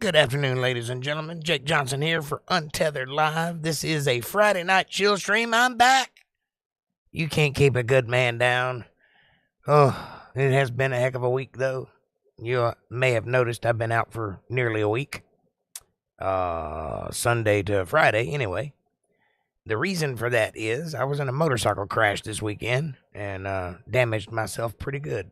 Good afternoon, ladies and gentlemen. Jake Johnson here for Untethered Live. This is a Friday night chill stream. I'm back. You can't keep a good man down. Oh, it has been a heck of a week, though. You may have noticed I've been out for nearly a week. Sunday to Friday, anyway. The reason for that is I was in a motorcycle crash this weekend and damaged myself pretty good.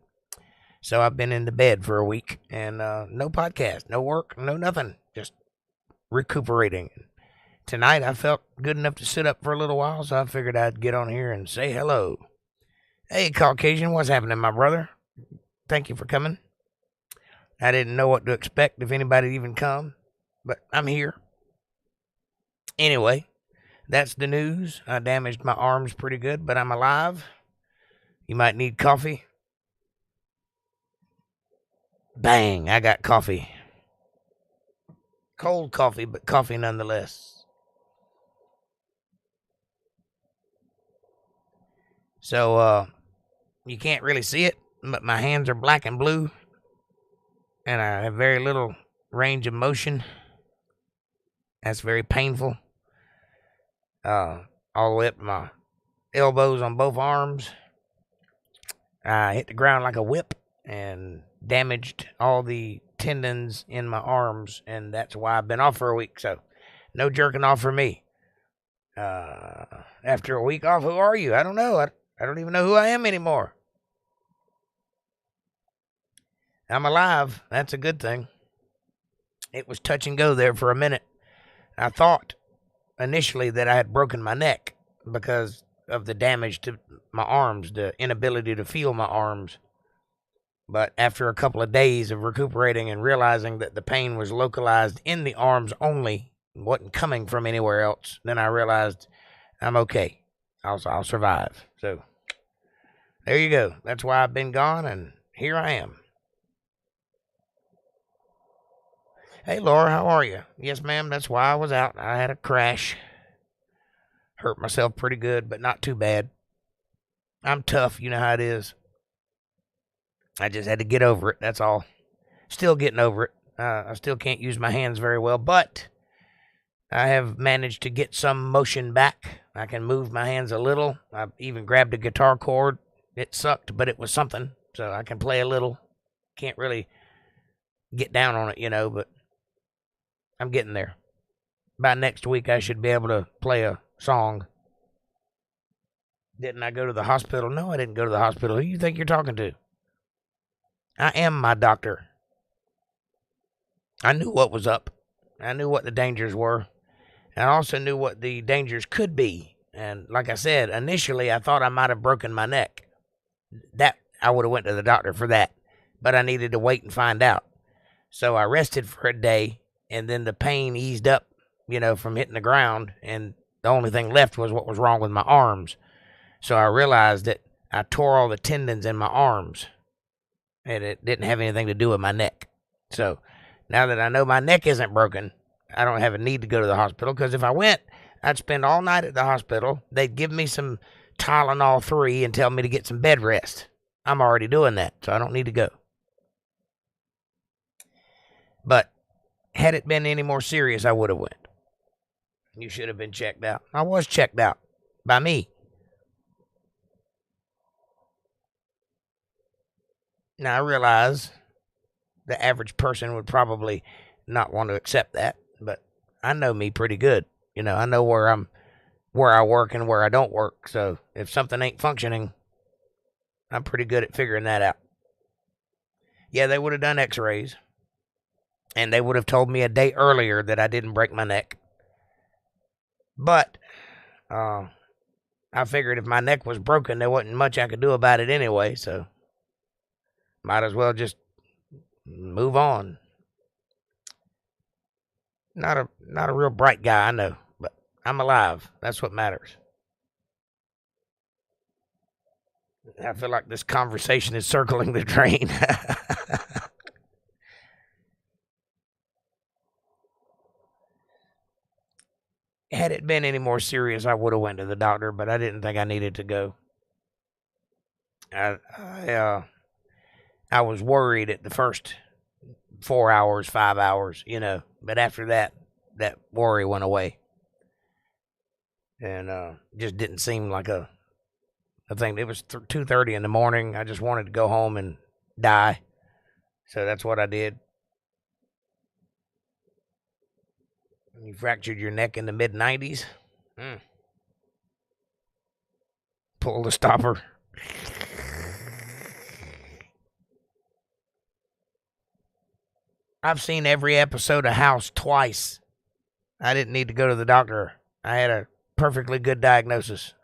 So I've been in the bed for a week and no podcast, no work, no nothing, just recuperating. Tonight I felt good enough to sit up for a little while, so I figured I'd get on here and say hello. Hey, Caucasian, what's happening, my brother? Thank you for coming. I didn't know what to expect, if anybody'd even come, but I'm here. Anyway, that's the news. I damaged my arms pretty good, but I'm alive. You might need coffee. Bang, I got coffee. Cold coffee, but coffee nonetheless. So, you can't really see it, but my hands are black and blue. And I have very little range of motion. That's very painful. All the way up to my elbows on both arms. I hit the ground like a whip and damaged all the tendons in my arms, and that's why I've been off for a week. So no jerking off for me. After a week off, who are you? I don't know. I don't even know who I am anymore. I'm alive. That's a good thing. It was touch and go there for a minute. I thought initially that I had broken my neck because of the damage to my arms, the inability to feel my arms. But after a couple of days of recuperating and realizing that the pain was localized in the arms only, wasn't coming from anywhere else, then I realized I'm okay. I'll survive. So there you go. That's why I've been gone, and here I am. Hey, Laura, how are you? Yes, ma'am, that's why I was out. I had a crash. Hurt myself pretty good, but not too bad. I'm tough. You know how it is. I just had to get over it, that's all. Still getting over it. I still can't use my hands very well, but I have managed to get some motion back. I can move my hands a little. I even grabbed a guitar chord. It sucked, but it was something, so I can play a little. Can't really get down on it, you know, but I'm getting there. By next week, I should be able to play a song. Didn't I go to the hospital? No, I didn't go to the hospital. Who do you think you're talking to? I am my doctor. I knew what was up. I knew what the dangers were. And I also knew what the dangers could be. And like I said, initially I thought I might have broken my neck. that I would have went to the doctor for that. But I needed to wait and find out. So I rested for a day, and then the pain eased up, from hitting the ground, and the only thing left was what was wrong with my arms. So I realized that I tore all the tendons in my arms, and it didn't have anything to do with my neck. So now that I know my neck isn't broken, I don't have a need to go to the hospital, because if I went, I'd spend all night at the hospital. They'd give me some Tylenol 3 and tell me to get some bed rest. I'm already doing that, so I don't need to go. But had it been any more serious, I would have went. You should have been checked out. I was checked out by me. Now, I realize the average person would probably not want to accept that, but I know me pretty good. I know where I work and where I don't work. So if something ain't functioning, I'm pretty good at figuring that out. Yeah, they would have done x-rays, and they would have told me a day earlier that I didn't break my neck. But I figured if my neck was broken, there wasn't much I could do about it anyway, so might as well just move on. Not a real bright guy, I know, but I'm alive. That's what matters. I feel like this conversation is circling the drain. Had it been any more serious, I would have went to the doctor, but I didn't think I needed to go. I was worried at the first 4 hours, 5 hours, but after that worry went away. And just didn't seem like a thing. It was 2:30 in the morning. I just wanted to go home and die. So that's what I did. You fractured your neck in the mid-90s? Pull the stopper. I've seen every episode of House twice. I didn't need to go to the doctor. I had a perfectly good diagnosis.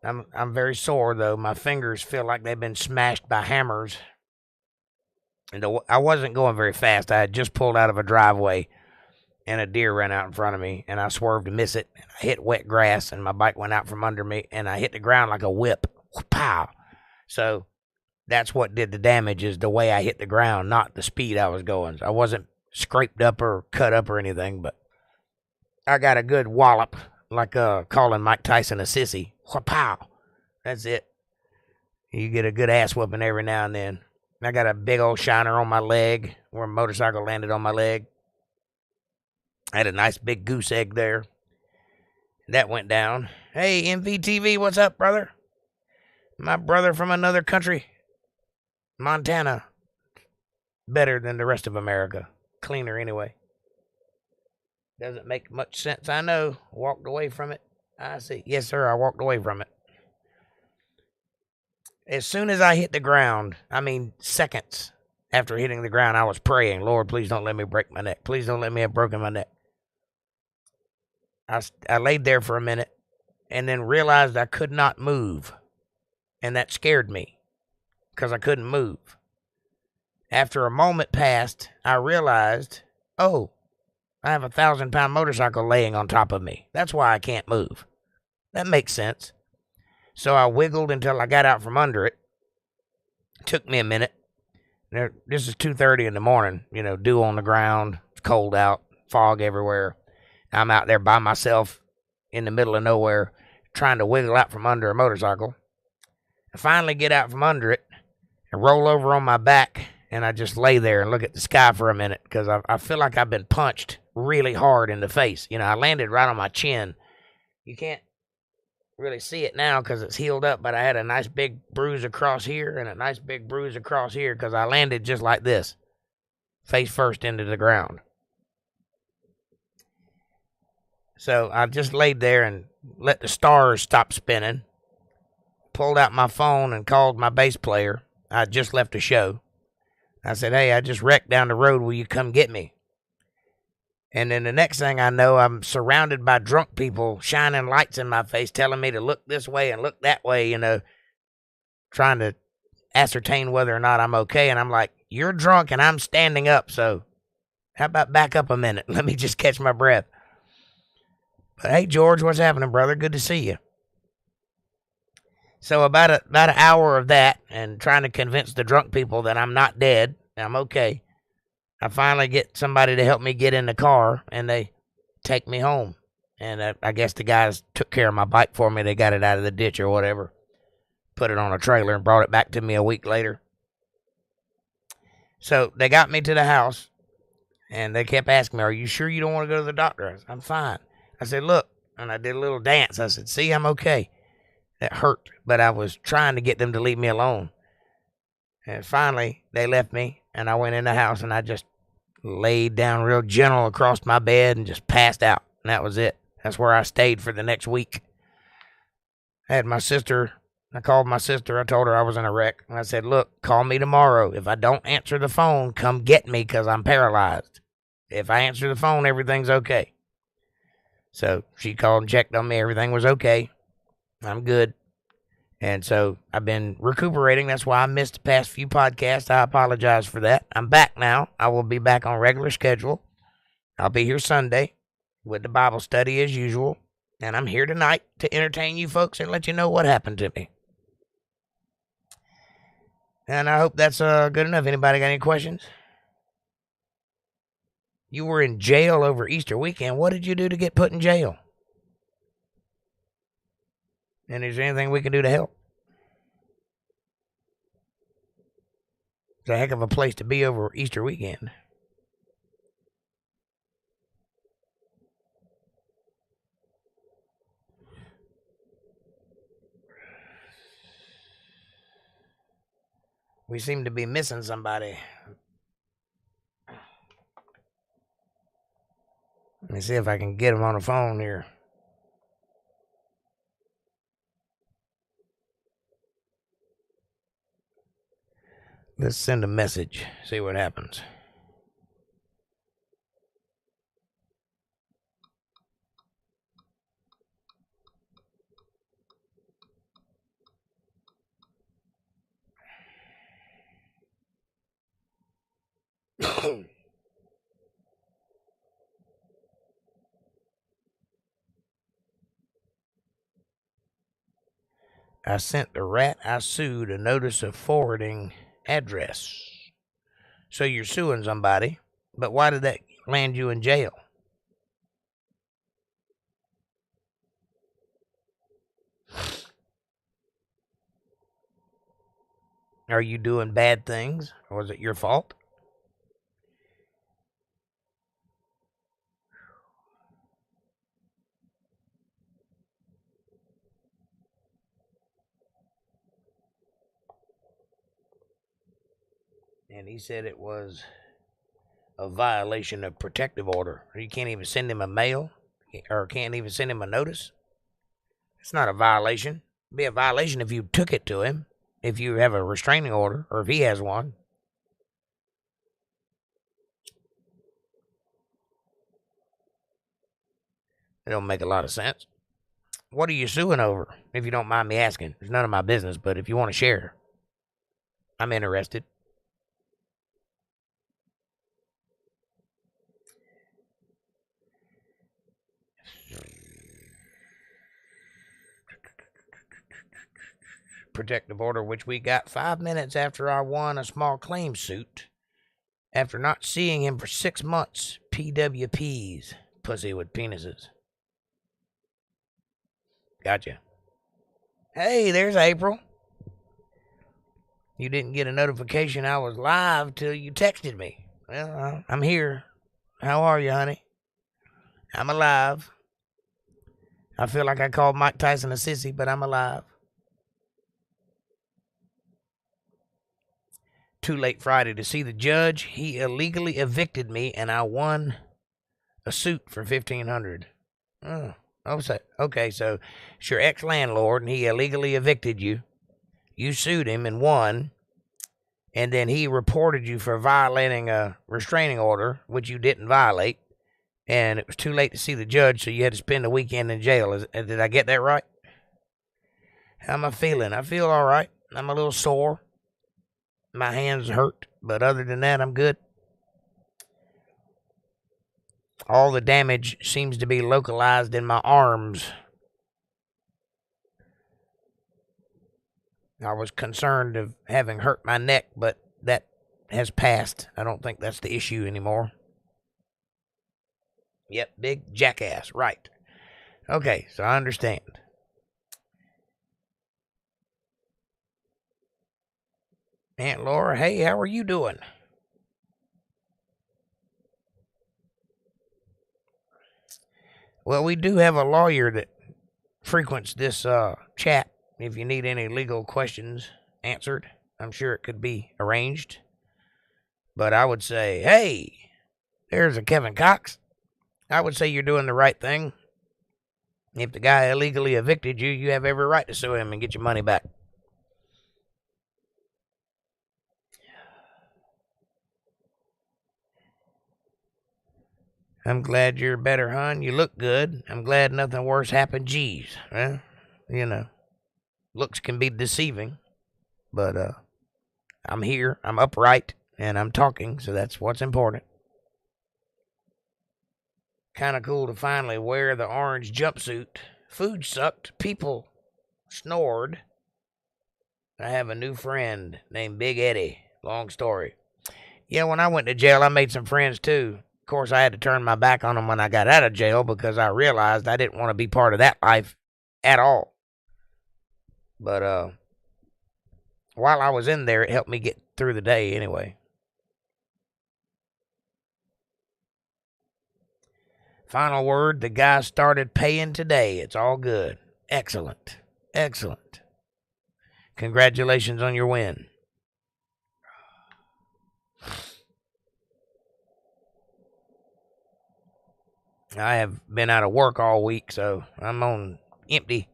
I'm very sore, though. My fingers feel like they've been smashed by hammers. And I wasn't going very fast. I had just pulled out of a driveway, and a deer ran out in front of me, and I swerved to miss it. And I hit wet grass, and my bike went out from under me, and I hit the ground like a whip. Pow! So that's what did the damage, is the way I hit the ground, not the speed I was going. I wasn't scraped up or cut up or anything, but I got a good wallop, like calling Mike Tyson a sissy. Pow! That's it. You get a good ass whooping every now and then. I got a big old shiner on my leg where a motorcycle landed on my leg. I had a nice big goose egg there. That went down. Hey, MVTV, what's up, brother? My brother from another country. Montana. Better than the rest of America. Cleaner anyway. Doesn't make much sense, I know. Walked away from it. I see. Yes, sir, I walked away from it. As soon as I hit the ground, seconds after hitting the ground, I was praying, Lord, please don't let me break my neck. Please don't let me have broken my neck. I laid there for a minute and then realized I could not move. And that scared me because I couldn't move. After a moment passed, I realized, I have a 1,000-pound motorcycle laying on top of me. That's why I can't move. That makes sense. So I wiggled until I got out from under it. Took me a minute. This is 2:30 in the morning, dew on the ground. It's cold out, fog everywhere. I'm out there by myself in the middle of nowhere trying to wiggle out from under a motorcycle. I finally get out from under it and roll over on my back, and I just lay there and look at the sky for a minute because I feel like I've been punched really hard in the face. I landed right on my chin. You can't really see it now because it's healed up, but I had a nice big bruise across here and a nice big bruise across here because I landed just like this, face first into the ground. So I just laid there and let the stars stop spinning, pulled out my phone and called my bass player. I just left a show. I said, hey, I just wrecked down the road. Will you come get me? And then the next thing I know, I'm surrounded by drunk people shining lights in my face, telling me to look this way and look that way, trying to ascertain whether or not I'm okay. And I'm like, you're drunk and I'm standing up, so how about back up a minute? Let me just catch my breath. But hey, George, what's happening, brother? Good to see you. So about an hour of that and trying to convince the drunk people that I'm not dead, I'm okay. I finally get somebody to help me get in the car, and they take me home. And I guess the guys took care of my bike for me. They got it out of the ditch or whatever, put it on a trailer, and brought it back to me a week later. So they got me to the house, and they kept asking me, are you sure you don't want to go to the doctor? I said, I'm fine. I said, look, and I did a little dance. I said, see, I'm okay. That hurt, but I was trying to get them to leave me alone. And finally, they left me, and I went in the house, and I just laid down real gentle across my bed and just passed out. And that was it. That's where I stayed for the next week. I called my sister. I told her I was in a wreck. And I said, look, call me tomorrow. If I don't answer the phone, come get me because I'm paralyzed. If I answer the phone, everything's okay. So she called and checked on me. Everything was okay. I'm good. And so I've been recuperating. That's why I missed the past few podcasts. I apologize for that. I'm back now. I will be back on regular schedule. I'll be here Sunday with the Bible study as usual. And I'm here tonight to entertain you folks and let you know what happened to me. And I hope that's good enough. Anybody got any questions? You were in jail over Easter weekend. What did you do to get put in jail? And is there anything we can do to help? It's a heck of a place to be over Easter weekend. We seem to be missing somebody. Let me see if I can get him on the phone here. Let's send a message, see what happens. I sent the rat I sued a notice of forwarding address. So you're suing somebody, but why did that land you in jail? Are you doing bad things, or was it your fault? And he said it was a violation of protective order. You can't even send him a mail, or can't even send him a notice. It's not a violation. It'd be a violation if you took it to him, if you have a restraining order, or if he has one. It don't make a lot of sense. What are you suing over, if you don't mind me asking? It's none of my business, but if you want to share, I'm interested. Protective order, which we got 5 minutes after I won a small claim suit. After not seeing him for 6 months. PWPs. Pussy with penises. Gotcha. Hey, there's April. You didn't get a notification I was live till you texted me. Well, I'm here. How are you, honey? I'm alive. I feel like I called Mike Tyson a sissy, but I'm alive. Too late Friday to see the judge. He illegally evicted me, and I won a suit for $1,500. Okay, so it's your ex-landlord, and he illegally evicted you. You sued him and won, and then he reported you for violating a restraining order, which you didn't violate, and it was too late to see the judge, so you had to spend the weekend in jail. Did I get that right? How am I feeling? I feel all right. I'm a little sore. My hands hurt, but other than that, I'm good. All the damage seems to be localized in my arms. I was concerned of having hurt my neck, but that has passed. I don't think that's the issue anymore. Yep, big jackass, right. Okay, so I understand. Aunt Laura, hey, how are you doing? Well, we do have a lawyer that frequents this chat. If you need any legal questions answered, I'm sure it could be arranged. But I would say, hey, there's a Kevin Cox. I would say you're doing the right thing. If the guy illegally evicted you, you have every right to sue him and get your money back. I'm glad you're better, hon. You look good. I'm glad nothing worse happened. Geez. Well, you know, looks can be deceiving. But I'm here. I'm upright. And I'm talking. So that's what's important. Kind of cool to finally wear the orange jumpsuit. Food sucked. People snored. I have a new friend named Big Eddie. Long story. Yeah, when I went to jail, I made some friends too. Of course, I had to turn my back on them when I got out of jail because I realized I didn't want to be part of that life at all. But while I was in there, it helped me get through the day anyway. Final word, the guy started paying today. It's all good. Excellent. Excellent. Congratulations on your win. I have been out of work all week, so I'm on empty.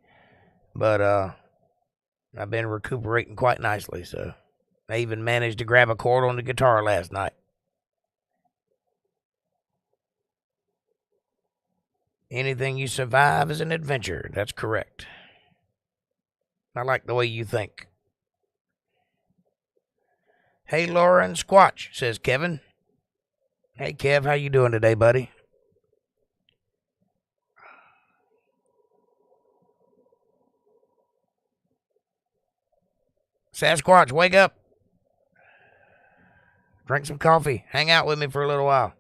But I've been recuperating quite nicely, so I even managed to grab a chord on the guitar last night. Anything you survive is an adventure. That's correct. I like the way you think. Hey, Laura and Squatch, says Kevin. Hey, Kev, how you doing today, buddy? Sasquatch, wake up. Drink some coffee. Hang out with me for a little while.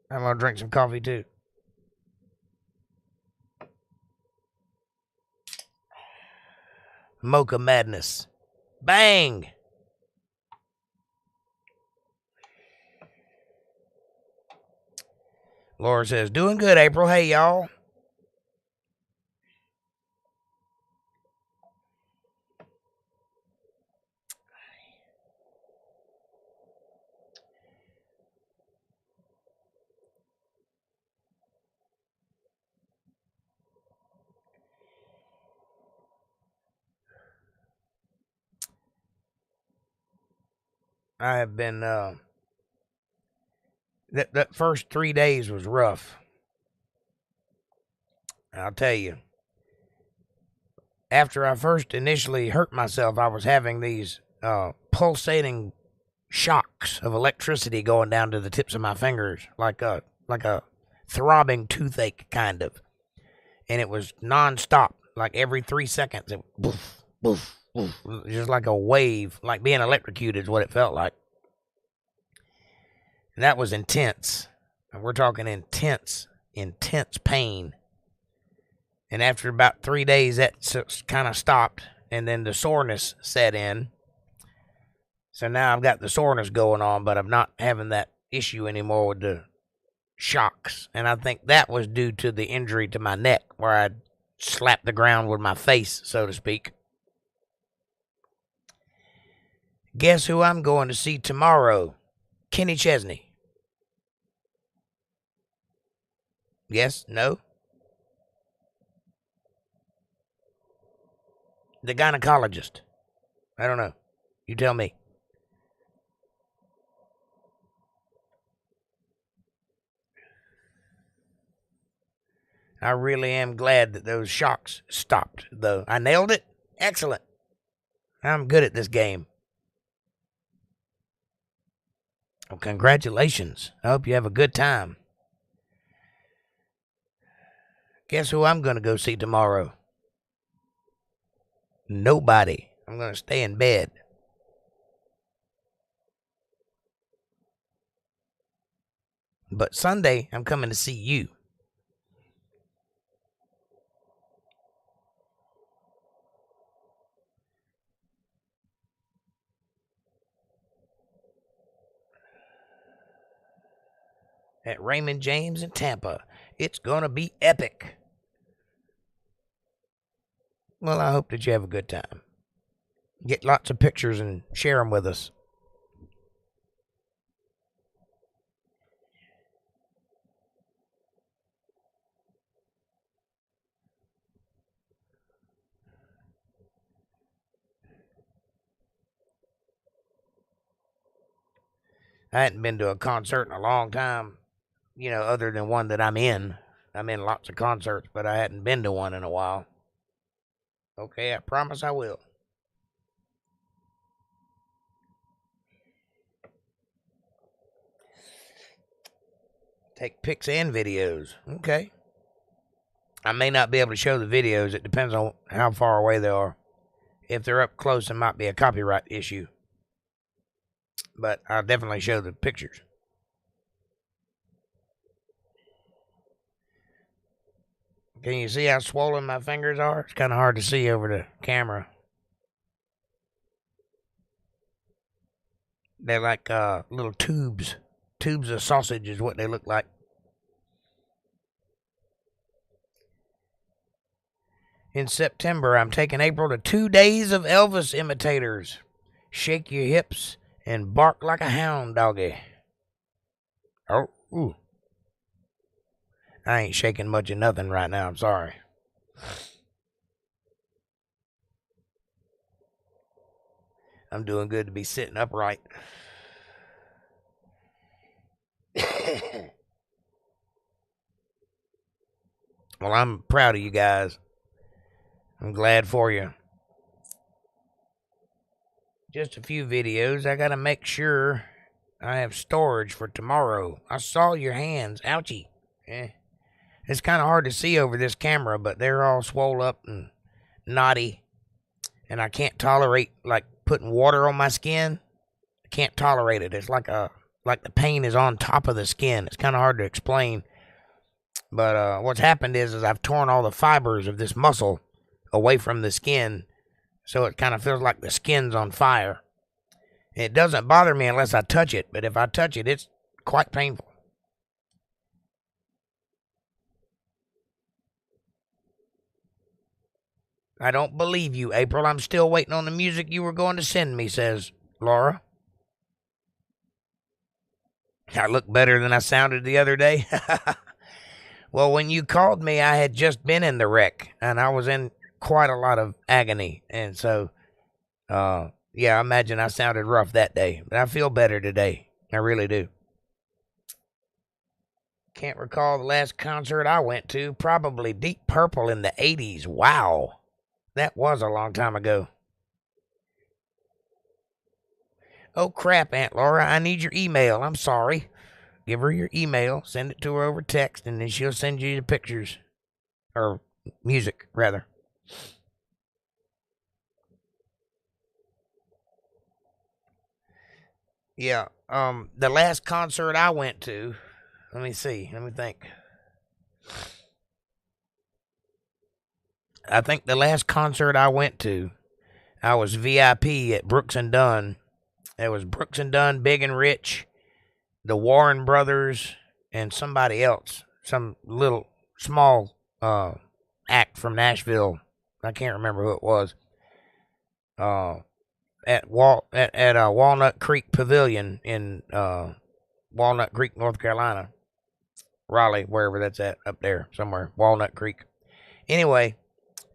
I'm going to drink some coffee, too. Mocha madness. Bang! Laura says, doing good, April. Hey, y'all. I have been, that first 3 days was rough. I'll tell you. After I first initially hurt myself, I was having these pulsating shocks of electricity going down to the tips of my fingers, like a throbbing toothache, kind of. And it was nonstop, like every 3 seconds. It boof, boof, boof, just like a wave, like being electrocuted is what it felt like. And that was intense. And we're talking intense pain. And after about 3 days, that kind of stopped, and then the soreness set in. So now I've got the soreness going on, but I'm not having that issue anymore with the shocks. And I think that was due to the injury to my neck, where I slapped the ground with my face, so to speak. Guess who I'm going to see tomorrow? Kenny Chesney. Yes? No? The gynecologist. I don't know. You tell me. I really am glad that those shocks stopped, though. I nailed it. Excellent. I'm good at this game. Well, congratulations. I hope you have a good time. Guess who I'm going to go see tomorrow? Nobody. I'm going to stay in bed. But Sunday, I'm coming to see you. At Raymond James in Tampa. It's going to be epic. Well, I hope that you have a good time. Get lots of pictures and share them with us. I hadn't been to a concert in a long time, other than one that I'm in. I'm in lots of concerts, but I hadn't been to one in a while. Okay, I promise I will. Take pics and videos. Okay. I may not be able to show the videos. It depends on how far away they are. If they're up close, it might be a copyright issue. But I'll definitely show the pictures. Can you see how swollen my fingers are? It's kind of hard to see over the camera. They're like little tubes. Tubes of sausage is what they look like. In September, I'm taking April to 2 days of Elvis imitators. Shake your hips and bark like a hound, doggy. Oh, ooh. I ain't shaking much of nothing right now, I'm sorry. I'm doing good to be sitting upright. Well, I'm proud of you guys. I'm glad for you. Just a few videos. I gotta make sure I have storage for tomorrow. I saw your hands. Ouchie. It's kind of hard to see over this camera, but they're all swole up and knotty. And I can't tolerate, like, putting water on my skin. I can't tolerate it. It's like the pain is on top of the skin. It's kind of hard to explain. But what's happened is I've torn all the fibers of this muscle away from the skin. So it kind of feels like the skin's on fire. It doesn't bother me unless I touch it. But if I touch it, it's quite painful. I don't believe you, April. I'm still waiting on the music you were going to send me, says Laura. I look better than I sounded the other day. Well, when you called me, I had just been in the wreck, and I was in quite a lot of agony. And so, yeah, I imagine I sounded rough that day. But I feel better today. I really do. Can't recall the last concert I went to. Probably Deep Purple in the 80s. Wow. That was a long time ago. Oh, crap, Aunt Laura. I need your email. I'm sorry. Give her your email. Send it to her over text, and then she'll send you the pictures. Or music, rather. Yeah. The last concert I went to, let me see. Let me think. I think the last concert I went to, I was VIP at Brooks and Dunn. It was Brooks and Dunn, Big and Rich, the Warren Brothers, and somebody else. Some little small act from Nashville. I can't remember who it was. At Walnut Creek Pavilion in Walnut Creek, North Carolina. Raleigh, wherever that's at, up there somewhere. Walnut Creek. Anyway,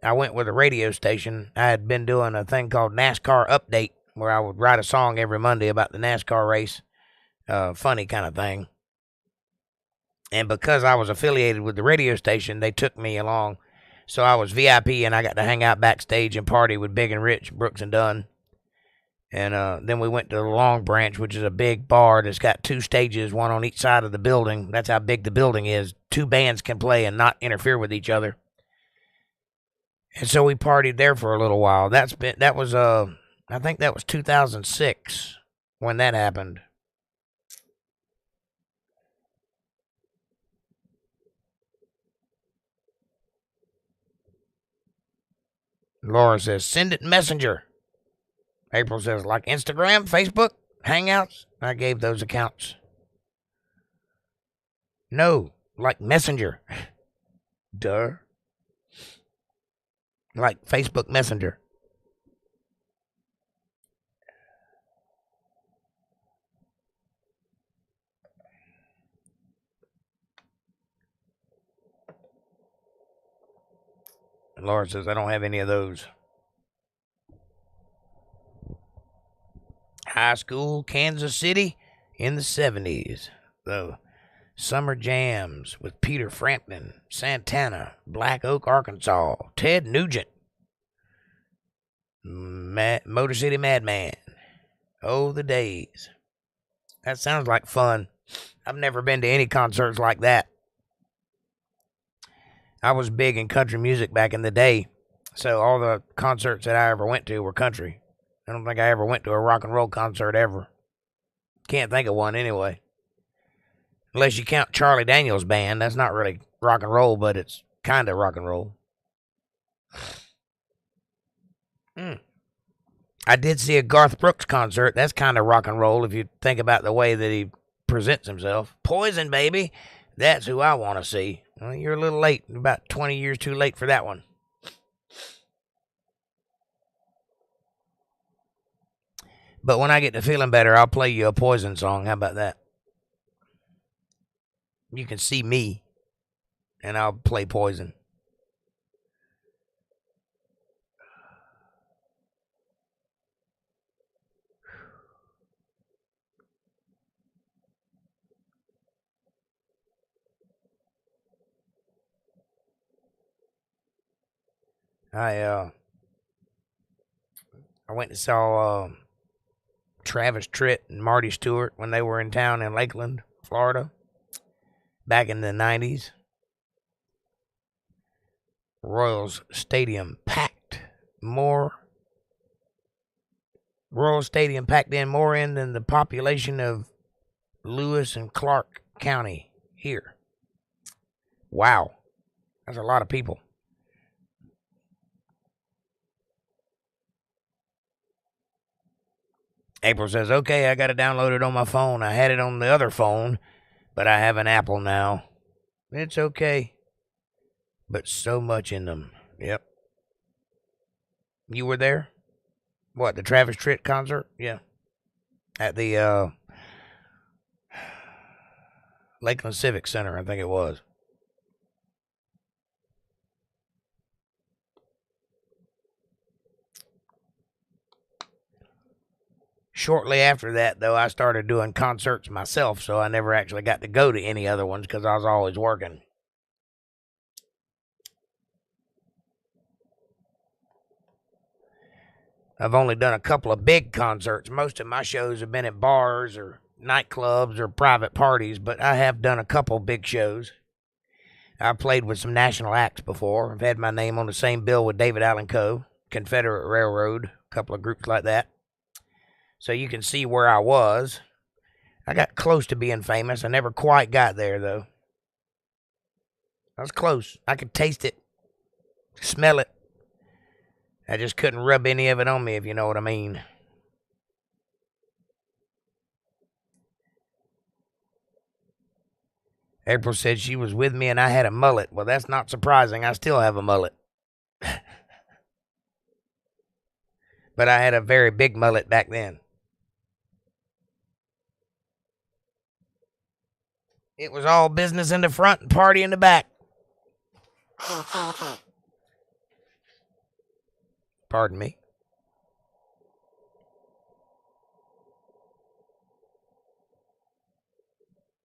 I went with a radio station. I had been doing a thing called NASCAR Update, where I would write a song every Monday about the NASCAR race. Funny kind of thing. And because I was affiliated with the radio station, they took me along. So I was VIP, and I got to hang out backstage and party with Big and Rich, Brooks and Dunn. And then we went to the Long Branch, which is a big bar that's got 2 stages, one on each side of the building. That's how big the building is. 2 bands can play and not interfere with each other. And so we partied there for a little while. I think that was 2006 when that happened. Laura says, send it Messenger. April says, like Instagram, Facebook, Hangouts. I gave those accounts. No, like Messenger. Duh. Like Facebook Messenger. And Laura says, I don't have any of those. High school, Kansas City in the 70s. The summer jams with Peter Frampton, Santana, Black Oak, Arkansas, Ted Nugent, Motor City Madman. Oh, the days. That sounds like fun. I've never been to any concerts like that. I was big in country music back in the day, so all the concerts that I ever went to were country. I don't think I ever went to a rock and roll concert ever. Can't think of one anyway. Unless you count Charlie Daniels' band. That's not really rock and roll, but it's kind of rock and roll. I did see a Garth Brooks concert. That's kind of rock and roll if you think about the way that he presents himself. Poison, baby. That's who I want to see. Well, you're a little late. About 20 years too late for that one. But when I get to feeling better, I'll play you a Poison song. How about that? You can see me, and I'll play Poison. I went and saw Travis Tritt and Marty Stewart when they were in town in Lakeland, Florida, back in the 90s. Royals Stadium packed in more in than the population of Lewis and Clark County here. Wow. That's a lot of people. April says, okay, I got to download it on my phone. I had it on the other phone, but I have an Apple now. It's okay. But so much in them. Yep. You were there? What, the Travis Tritt concert? Yeah. At the Lakeland Civic Center, I think it was. Shortly after that, though, I started doing concerts myself, so I never actually got to go to any other ones because I was always working. I've only done a couple of big concerts. Most of my shows have been at bars or nightclubs or private parties, but I have done a couple big shows. I've played with some national acts before. I've had my name on the same bill with David Allen Co., Confederate Railroad, a couple of groups like that. So you can see where I was. I got close to being famous. I never quite got there, though. I was close. I could taste it, smell it. I just couldn't rub any of it on me, if you know what I mean. April said she was with me and I had a mullet. Well, that's not surprising. I still have a mullet. But I had a very big mullet back then. It was all business in the front and party in the back. Pardon me.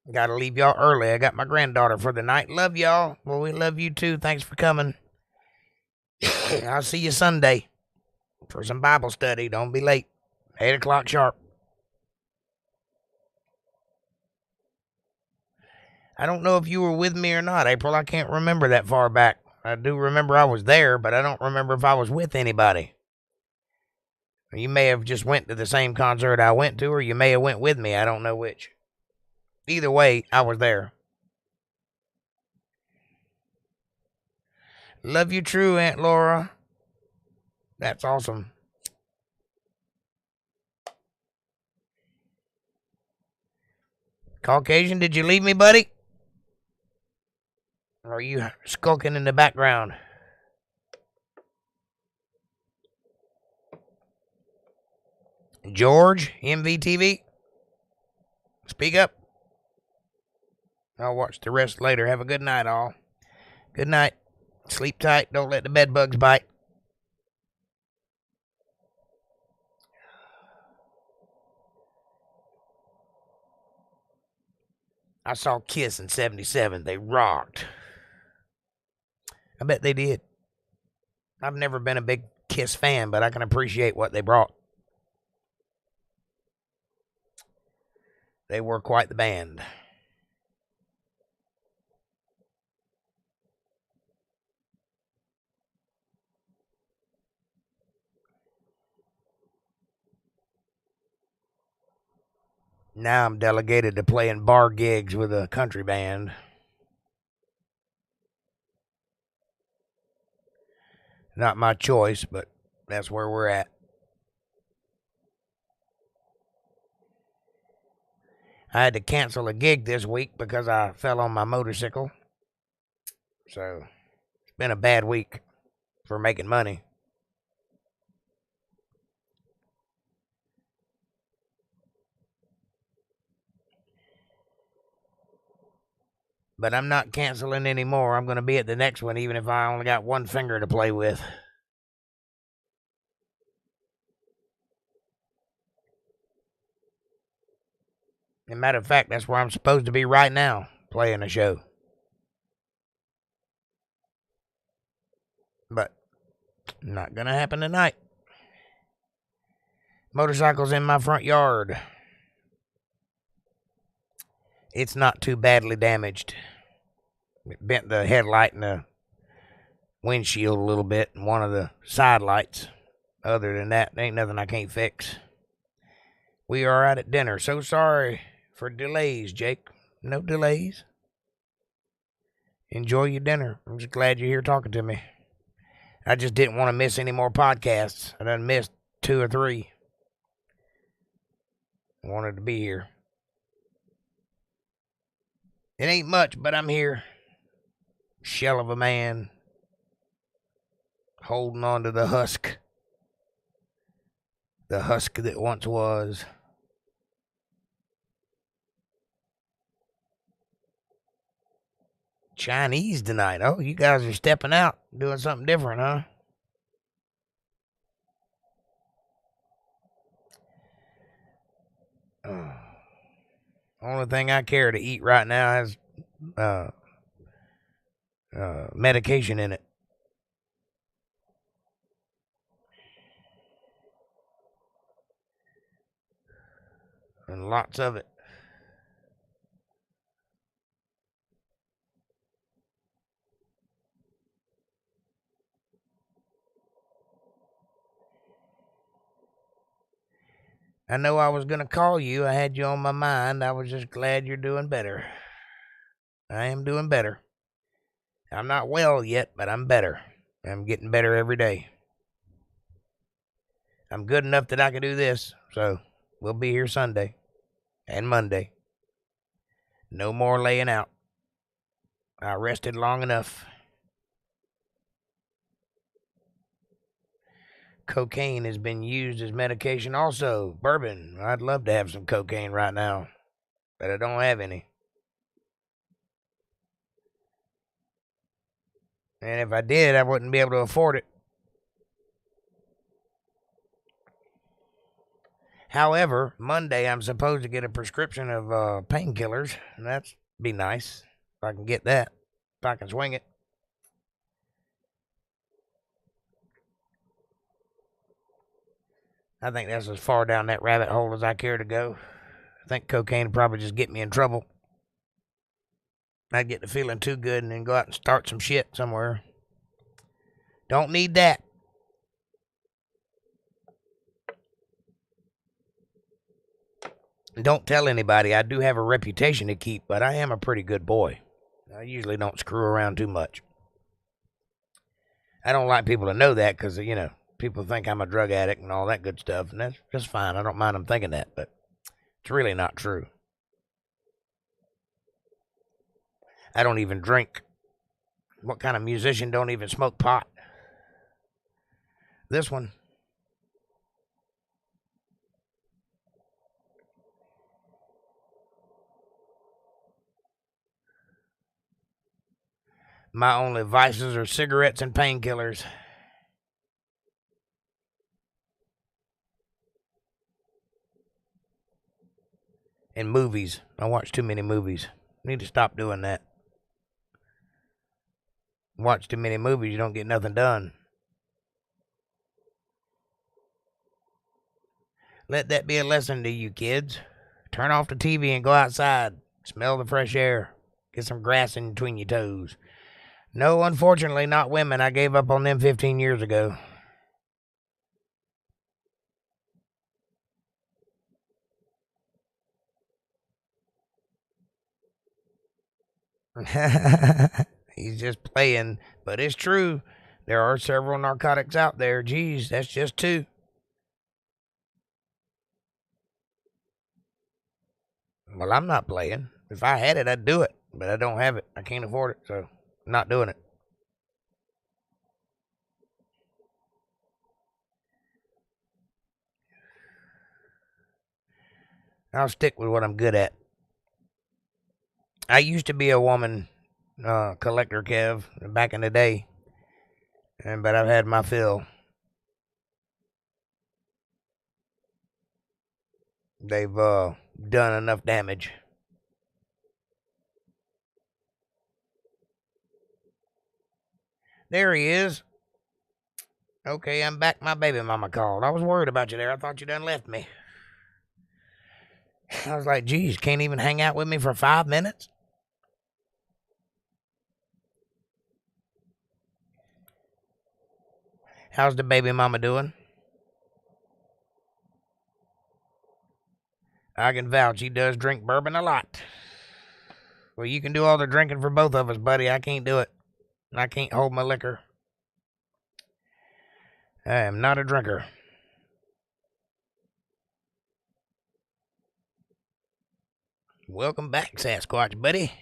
Gotta leave y'all early. I got my granddaughter for the night. Love y'all. Well, we love you too. Thanks for coming. I'll see you Sunday for some Bible study. Don't be late. 8 o'clock sharp. I don't know if you were with me or not, April. I can't remember that far back. I do remember I was there, but I don't remember if I was with anybody. You may have just went to the same concert I went to, or you may have went with me. I don't know which. Either way, I was there. Love you true, Aunt Laura. That's awesome. Caucasian, did you leave me, buddy? Or are you skulking in the background? George, MVTV? Speak up. I'll watch the rest later. Have a good night, all. Good night. Sleep tight. Don't let the bed bugs bite. I saw Kiss in 77. They rocked. I bet they did. I've never been a big Kiss fan, but I can appreciate what they brought. They were quite the band. Now I'm delegated to playing bar gigs with a country band. Not my choice, but that's where we're at. I had to cancel a gig this week because I fell on my motorcycle. So it's been a bad week for making money. But I'm not canceling anymore. I'm going to be at the next one, even if I only got one finger to play with. As a matter of fact, that's where I'm supposed to be right now, playing a show. But not going to happen tonight. Motorcycle's in my front yard. It's not too badly damaged. It bent the headlight and the windshield a little bit and one of the side lights. Other than that, ain't nothing I can't fix. We are out at dinner. So sorry for delays, Jake. No delays. Enjoy your dinner. I'm just glad you're here talking to me. I just didn't want to miss any more podcasts. I done missed 2 or 3. I wanted to be here. It ain't much, but I'm here. Shell of a man. Holding on to the husk. The husk that once was. Chinese tonight. Oh, you guys are stepping out. Doing something different, huh? Only thing I care to eat right now has medication in it. And lots of it. I know I was going to call you. I had you on my mind. I was just glad you're doing better. I am doing better. I'm not well yet, but I'm better. I'm getting better every day. I'm good enough that I can do this, so we'll be here Sunday and Monday. No more laying out. I rested long enough. Cocaine has been used as medication also. Bourbon. I'd love to have some cocaine right now, but I don't have any. And if I did, I wouldn't be able to afford it. However, Monday I'm supposed to get a prescription of painkillers, and that's be nice if I can get that, if I can swing it. I think that's as far down that rabbit hole as I care to go. I think cocaine would probably just get me in trouble. I'd get to feeling too good and then go out and start some shit somewhere. Don't need that. Don't tell anybody. I do have a reputation to keep, but I am a pretty good boy. I usually don't screw around too much. I don't like people to know that because, you know, people think I'm a drug addict and all that good stuff, and that's just fine. I don't mind them thinking that, but it's really not true. I don't even drink. What kind of musician don't even smoke pot? This one. My only vices are cigarettes and painkillers. And movies. I watch too many movies. Need to stop doing that. Watch too many movies, you don't get nothing done. Let that be a lesson to you kids. Turn off the TV and go outside. Smell the fresh air. Get some grass in between your toes. No, unfortunately, not women. I gave up on them 15 years ago. He's just playing, but it's true. There are several narcotics out there. Geez, that's just two. Well, I'm not playing. If I had it, I'd do it, but I don't have it. I can't afford it, so I'm not doing it. I'll stick with what I'm good at. I used to be a woman collector, Kev, back in the day, but I've had my fill. They've done enough damage. There he is. Okay, I'm back. My baby mama called. I was worried about you there. I thought you done left me. I was like, geez, can't even hang out with me for 5 minutes? How's the baby mama doing? I can vouch he does drink bourbon a lot. Well, you can do all the drinking for both of us, buddy. I can't do it. I can't hold my liquor. I am not a drinker. Welcome back, Sasquatch, buddy.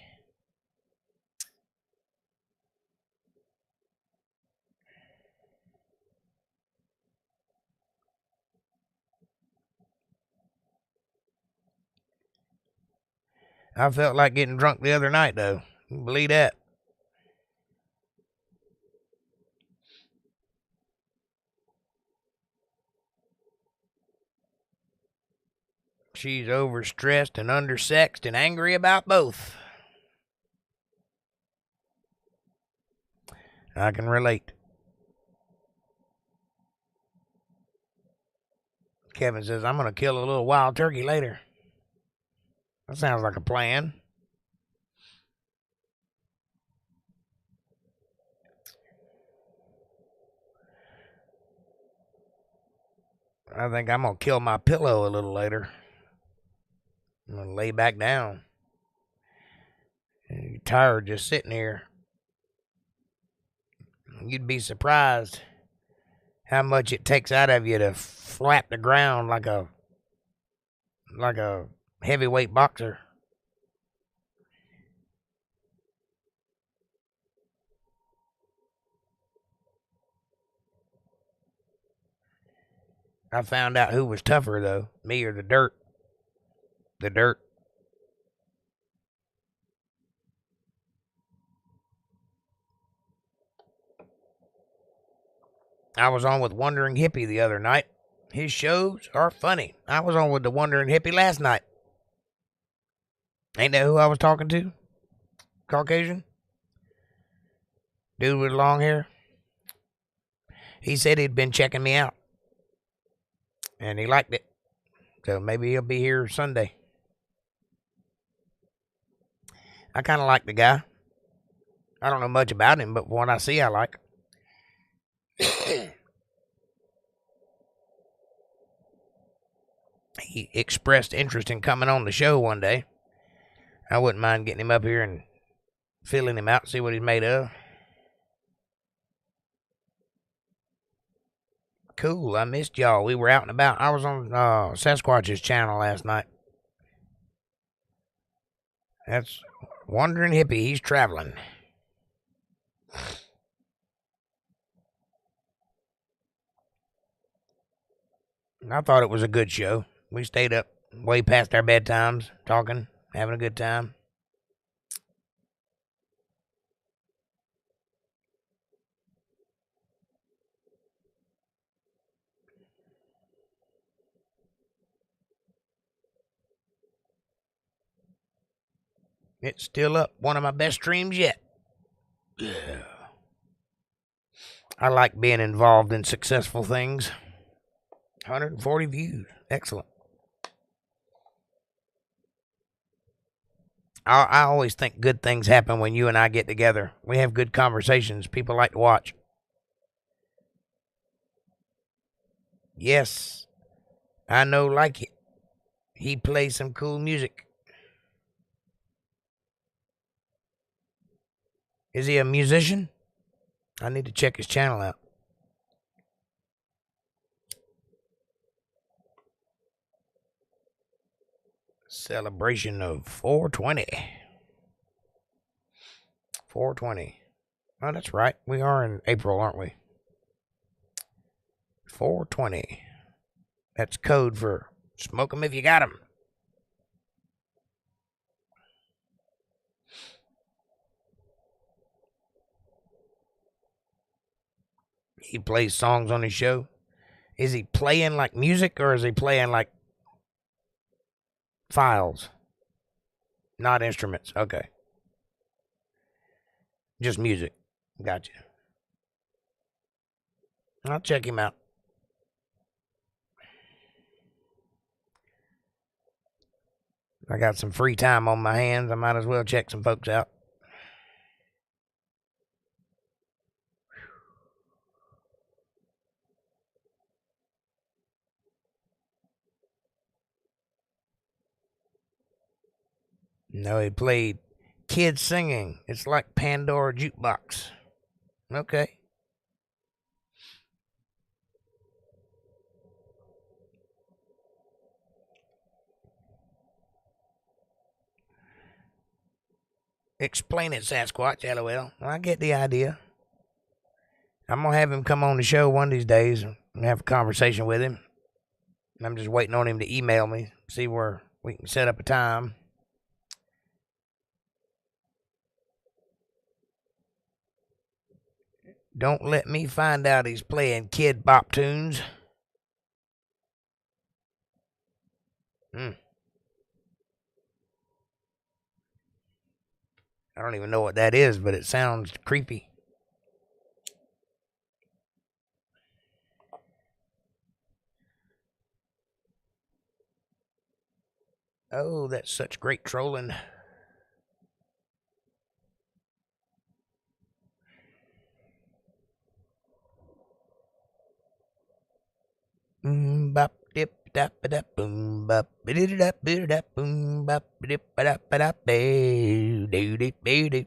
I felt like getting drunk the other night, though. You can believe that. She's overstressed and undersexed and angry about both. I can relate. Kevin says, I'm going to kill a little wild turkey later. That sounds like a plan. I think I'm going to kill my pillow a little later. I'm going to lay back down. You're tired just sitting here. You'd be surprised how much it takes out of you to flap the ground like a heavyweight boxer. I found out who was tougher, though, me or the dirt. The dirt. I was on with Wandering Hippie the other night. His shows are funny. I was on with the Wandering Hippie last night. Ain't that who I was talking to? Caucasian? Dude with long hair? He said he'd been checking me out. And he liked it. So maybe he'll be here Sunday. I kind of like the guy. I don't know much about him, but what I see, I like. He expressed interest in coming on the show one day. I wouldn't mind getting him up here and filling him out, see what he's made of. Cool, I missed y'all. We were out and about. I was on Sasquatch's channel last night. That's Wandering Hippie. He's traveling. I thought it was a good show. We stayed up way past our bedtimes, talking, having a good time. It's still up. One of my best streams yet. I like being involved in successful things. 140 views. Excellent. I always think good things happen when you and I get together. We have good conversations. People like to watch. Yes, I know, like it. He plays some cool music. Is he a musician? I need to check his channel out. Celebration of 420. 420. Oh, that's right. We are in April, aren't we? 420. That's code for smoke 'em if you got 'em. He plays songs on his show. Is he playing like music or is he playing like files? Not instruments. Okay. Just music. Gotcha. I'll check him out. I got some free time on my hands. I might as well check some folks out. No, he played kids singing. It's like Pandora Jukebox. Okay. Explain it, Sasquatch, LOL. I get the idea. I'm going to have him come on the show one of these days and have a conversation with him. I'm just waiting on him to email me, see where we can set up a time. Don't let me find out he's playing kid bop tunes. I don't even know what that is, but it sounds creepy. Oh, that's such great trolling. Bop dip dap dap boom bop dip dap dap boom bop dip dap dap do do do.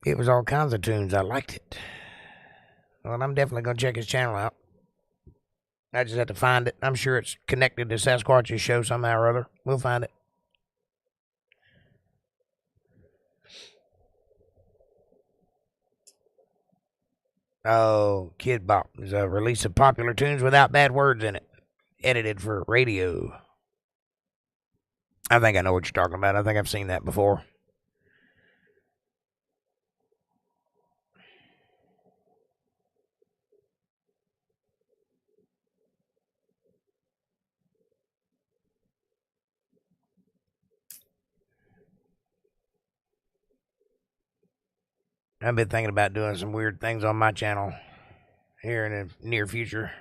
It was all kinds of tunes. I liked it. Well, I'm definitely gonna check his channel out. I just have to find it. I'm sure it's connected to Sasquatch's show somehow or other. We'll find it. Oh, Kid Bop is a release of popular tunes without bad words in it. Edited for radio. I think I know what you're talking about. I think I've seen that before. I've been thinking about doing some weird things on my channel here in the near future.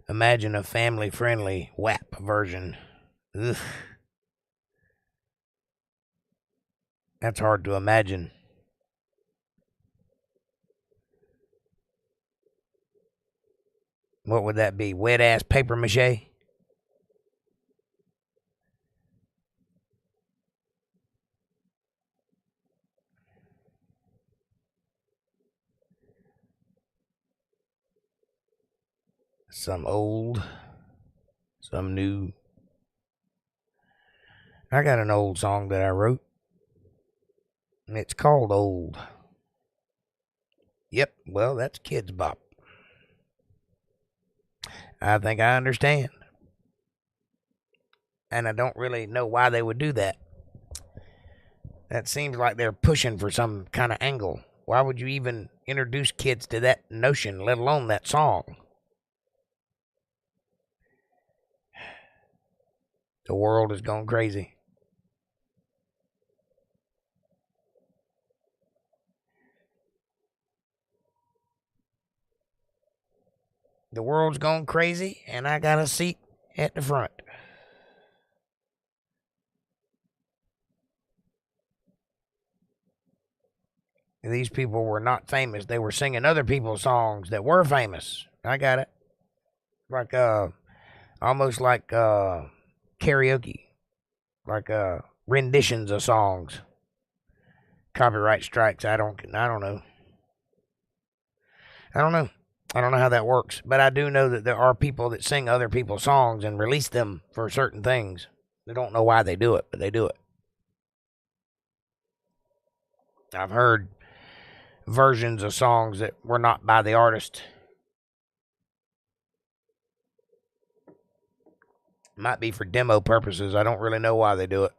Imagine a family-friendly WAP version. Ugh. That's hard to imagine. What would that be? Wet-ass paper mache? Some old, some new. I got an old song that I wrote. And it's called Old. Yep, well, that's Kids Bop. I think I understand. And I don't really know why they would do that. That seems like they're pushing for some kind of angle. Why would you even introduce kids to that notion, let alone that song? The world is going crazy. The world's going crazy, and I got a seat at the front. These people were not famous. They were singing other people's songs that were famous. I got it. Like, almost like karaoke. Like renditions of songs. Copyright strikes. I don't know. I don't know how that works, but I do know that there are people that sing other people's songs and release them for certain things. They don't know why they do it, but they do it. I've heard versions of songs that were not by the artist. Might be for demo purposes. I don't really know why they do it.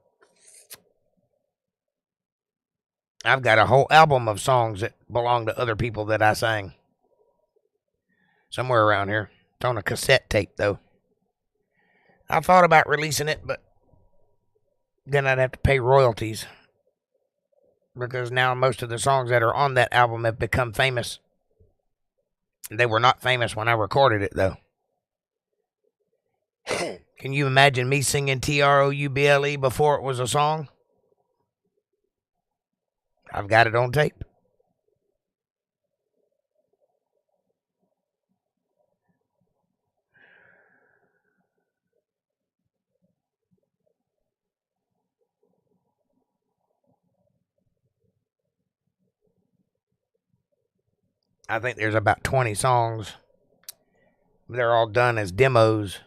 I've got a whole album of songs that belong to other people that I sang. Somewhere around here. It's on a cassette tape, though. I thought about releasing it, but then I'd have to pay royalties. Because now most of the songs that are on that album have become famous. They were not famous when I recorded it, though. Can you imagine me singing Trouble before it was a song? I've got it on tape. I think there's about 20 songs. They're all done as demos.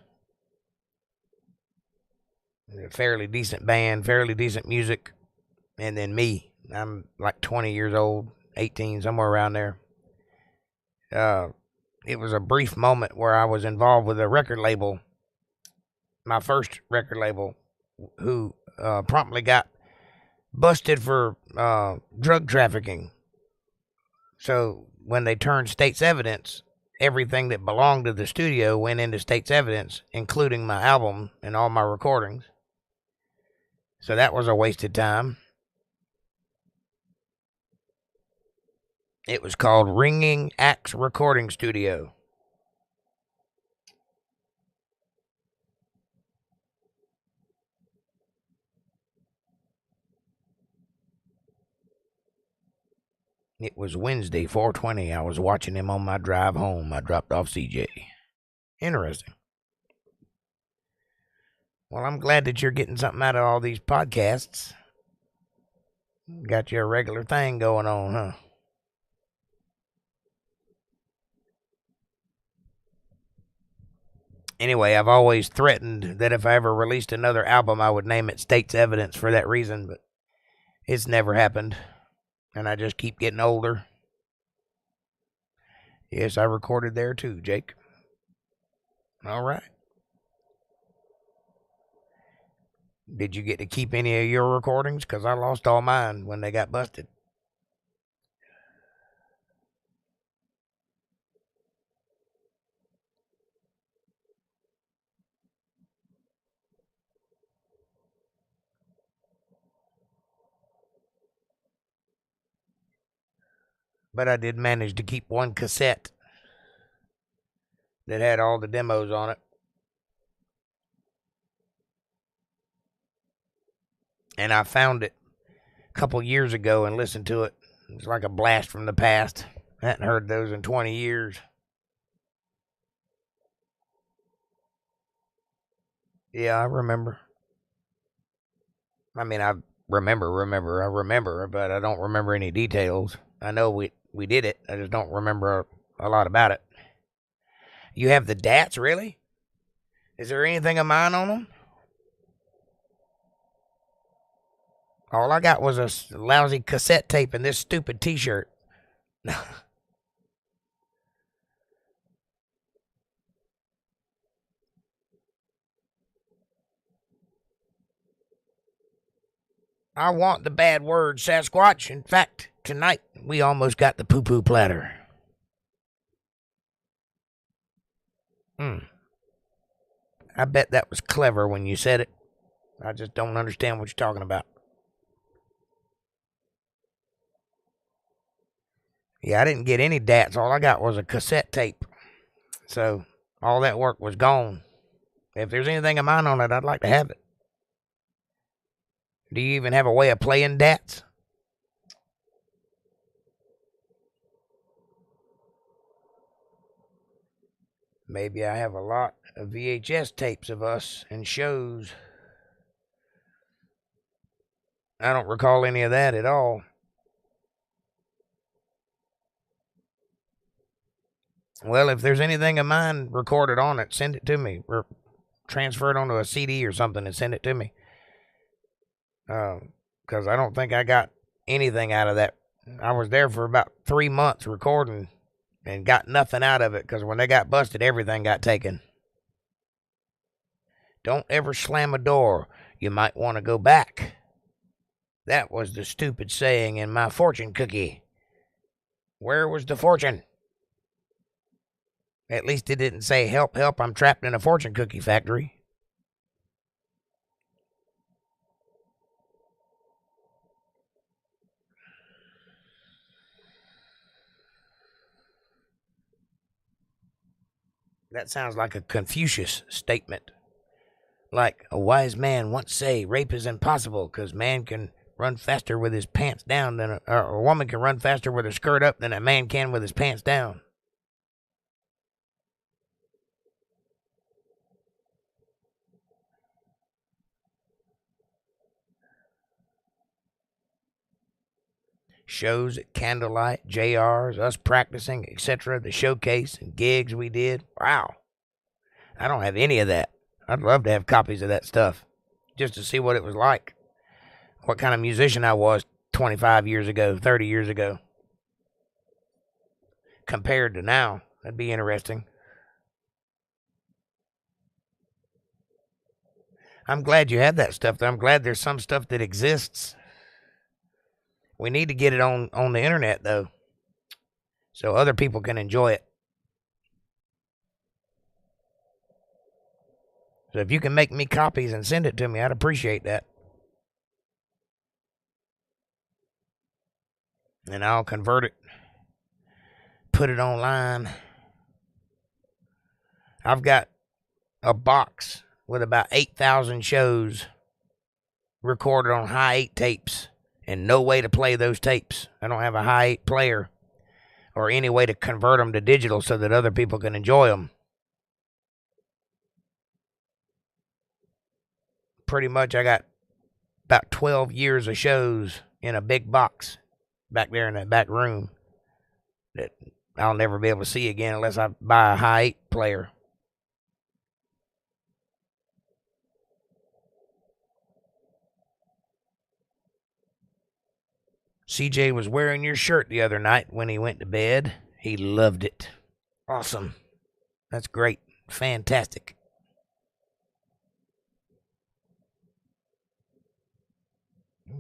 A fairly decent band, fairly decent music. And then me. I'm like 20 years old, 18, somewhere around there. It was a brief moment where I was involved with a record label, my first record label, who promptly got busted for drug trafficking. So when they turned state's evidence, everything that belonged to the studio went into state's evidence, including my album and all my recordings. So that was a wasted time. It was called Ringing Axe Recording Studio. It was Wednesday, 4/20. I was watching him on my drive home. I dropped off CJ. Interesting. Well, I'm glad that you're getting something out of all these podcasts. Got you a regular thing going on, huh? Anyway, I've always threatened that if I ever released another album, I would name it State's Evidence for that reason, but it's never happened. And I just keep getting older. Yes, I recorded there too, Jake. All right. Did you get to keep any of your recordings? Because I lost all mine when they got busted. But I did manage to keep one cassette that had all the demos on it. And I found it a couple years ago and listened to it. It's like a blast from the past. I hadn't heard those in 20 years. Yeah, I remember. I mean, I remember, but I don't remember any details. I know we did it. I just don't remember a lot about it. You have the DATs, really? Is there anything of mine on them? All I got was a lousy cassette tape and this stupid t-shirt. I want the bad word, Sasquatch. In fact, tonight we almost got the poo-poo platter. I bet that was clever when you said it. I just don't understand what you're talking about. Yeah, I didn't get any DATs. All I got was a cassette tape. So all that work was gone. If there's anything of mine on it, I'd like to have it. Do you even have a way of playing DATs? Maybe I have a lot of VHS tapes of us and shows. I don't recall any of that at all. Well, if there's anything of mine recorded on it, send it to me. Or transfer it onto a CD or something and send it to me. Because I don't think I got anything out of that. I was there for about 3 months recording and got nothing out of it because when they got busted, everything got taken. Don't ever slam a door. You might want to go back. That was the stupid saying in my fortune cookie. Where was the fortune? At least it didn't say, help, help, I'm trapped in a fortune cookie factory. That sounds like a Confucius statement. Like a wise man once say, rape is impossible because man can run faster with his pants down than a woman can run faster with her skirt up than a man can with his pants down. Shows at Candlelight, JR's, us practicing, etc., the showcase and gigs we did. Wow. I don't have any of that. I'd love to have copies of that stuff just to see what it was like. What kind of musician I was 25 years ago, 30 years ago. Compared to now. That'd be interesting. I'm glad you have that stuff, though. I'm glad there's some stuff that exists. We need to get it on the internet, though, so other people can enjoy it. So if you can make me copies and send it to me, I'd appreciate that. And I'll convert it, put it online. I've got a box with about 8,000 shows recorded on high 8 tapes. And no way to play those tapes. I don't have a high 8 player or any way to convert them to digital so that other people can enjoy them. Pretty much I got about 12 years of shows in a big box back there in that back room that I'll never be able to see again unless I buy a high 8 player. CJ was wearing your shirt the other night when he went to bed. He loved it. Awesome. That's great. Fantastic.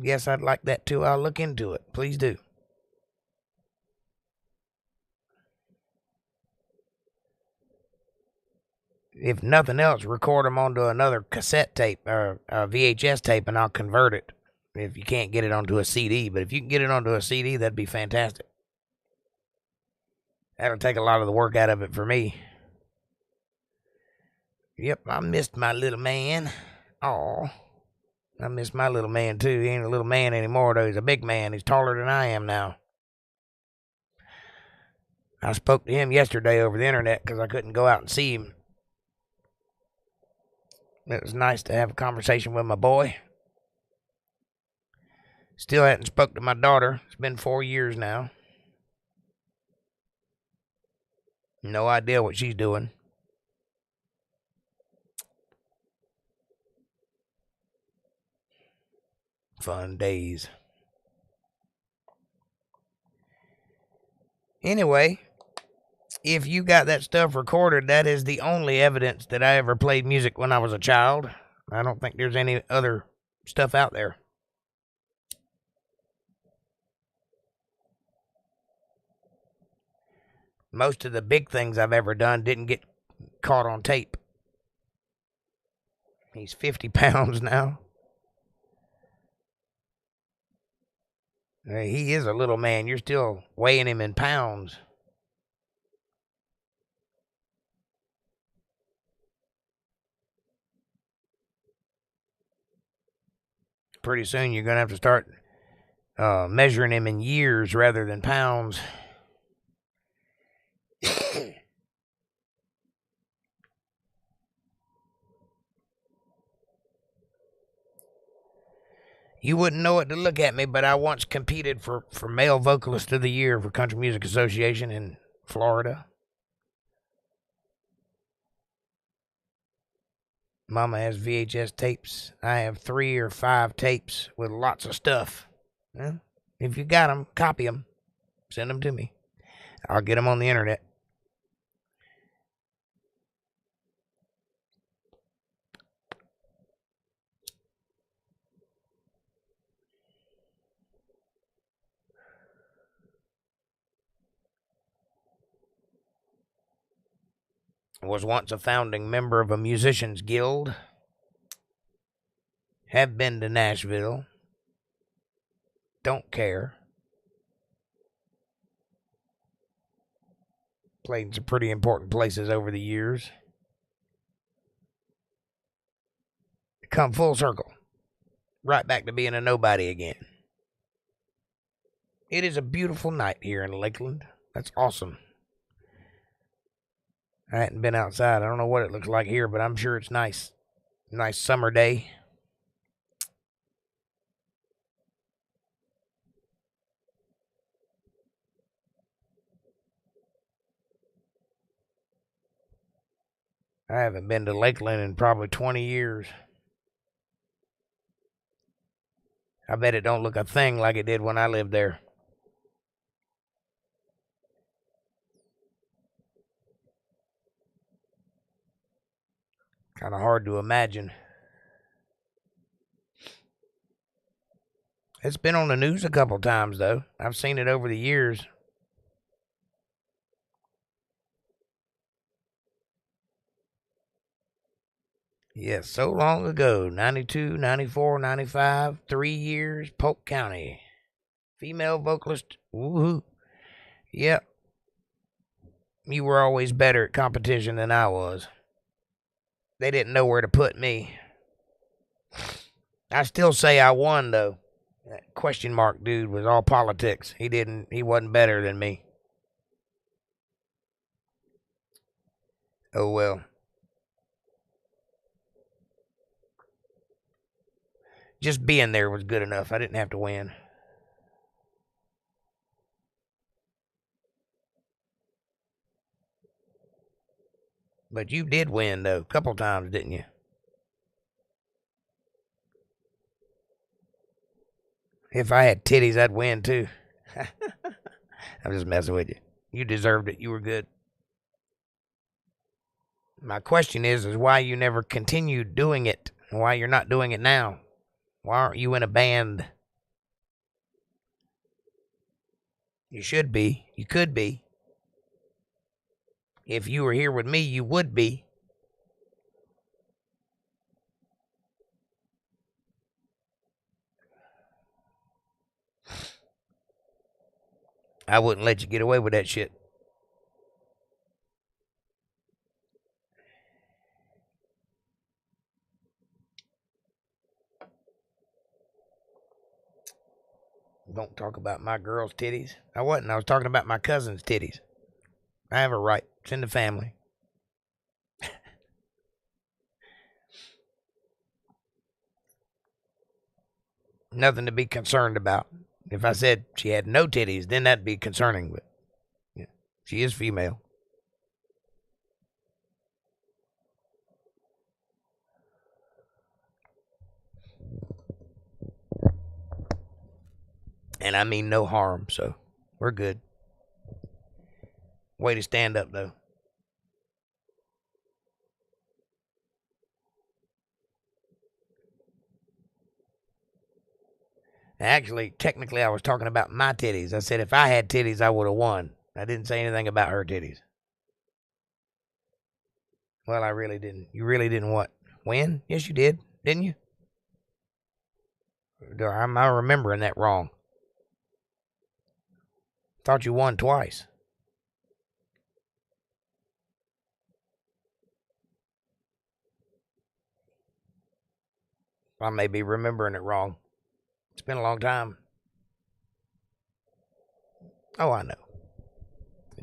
Yes, I'd like that too. I'll look into it. Please do. If nothing else, record them onto another cassette tape or a VHS tape and I'll convert it. If you can't get it onto a CD, but if you can get it onto a CD, that'd be fantastic. That'll take a lot of the work out of it for me. Yep, I missed my little man. Aw. I miss my little man, too. He ain't a little man anymore, though. He's a big man. He's taller than I am now. I spoke to him yesterday over the internet because I couldn't go out and see him. It was nice to have a conversation with my boy. Still hadn't spoke to my daughter. It's been 4 years now. No idea what she's doing. Fun days. Anyway, if you got that stuff recorded, that is the only evidence that I ever played music when I was a child. I don't think there's any other stuff out there. Most of the big things I've ever done didn't get caught on tape. He's 50 pounds now. He is a little man. You're still weighing him in pounds. Pretty soon you're going to have to start measuring him in years rather than pounds. You wouldn't know it to look at me, but I once competed for Male Vocalist of the Year for Country Music Association in Florida. Mama has VHS tapes. I have 3 or 5 tapes with lots of stuff. Well, if you got them, copy them. Send them to me. I'll get them on the internet. Was once a founding member of a musicians guild. Have been to Nashville. Don't care. Played in some pretty important places over the years. Come full circle. Right back to being a nobody again. It is a beautiful night here in Lakeland. That's awesome. I hadn't been outside. I don't know what it looks like here, but I'm sure it's nice. Nice summer day. I haven't been to Lakeland in probably 20 years. I bet it don't look a thing like it did when I lived there. Kind of hard to imagine. It's been on the news a couple times, though. I've seen it over the years. Yes, so long ago. 92, 94, 95, 3 years, Polk County. Female vocalist. Woohoo. Yep. You were always better at competition than I was. They didn't know where to put me. I still say I won, though. That question mark dude was all politics. He wasn't better than me. Oh, well. Just being there was good enough. I didn't have to win. But you did win, though, a couple times, didn't you? If I had titties, I'd win, too. I'm just messing with you. You deserved it. You were good. My question is why you never continued doing it, and why you're not doing it now. Why aren't you in a band? You should be. You could be. If you were here with me, you would be. I wouldn't let you get away with that shit. don't talk about my girl's titties. I wasn't. I was talking about my cousin's titties. I have a right. It's in the family. Nothing to be concerned about. If I said she had no titties, then that'd be concerning. But yeah, she is female. And I mean no harm, so we're good. Way to stand up, though. Actually, technically, I was talking about my titties. I said if I had titties, I would have won. I didn't say anything about her titties. Well, I really didn't. You really didn't what? Win? Yes, you did. Didn't you? Am I remembering that wrong? Thought you won twice. I may be remembering it wrong. It's been a long time. Oh, I know.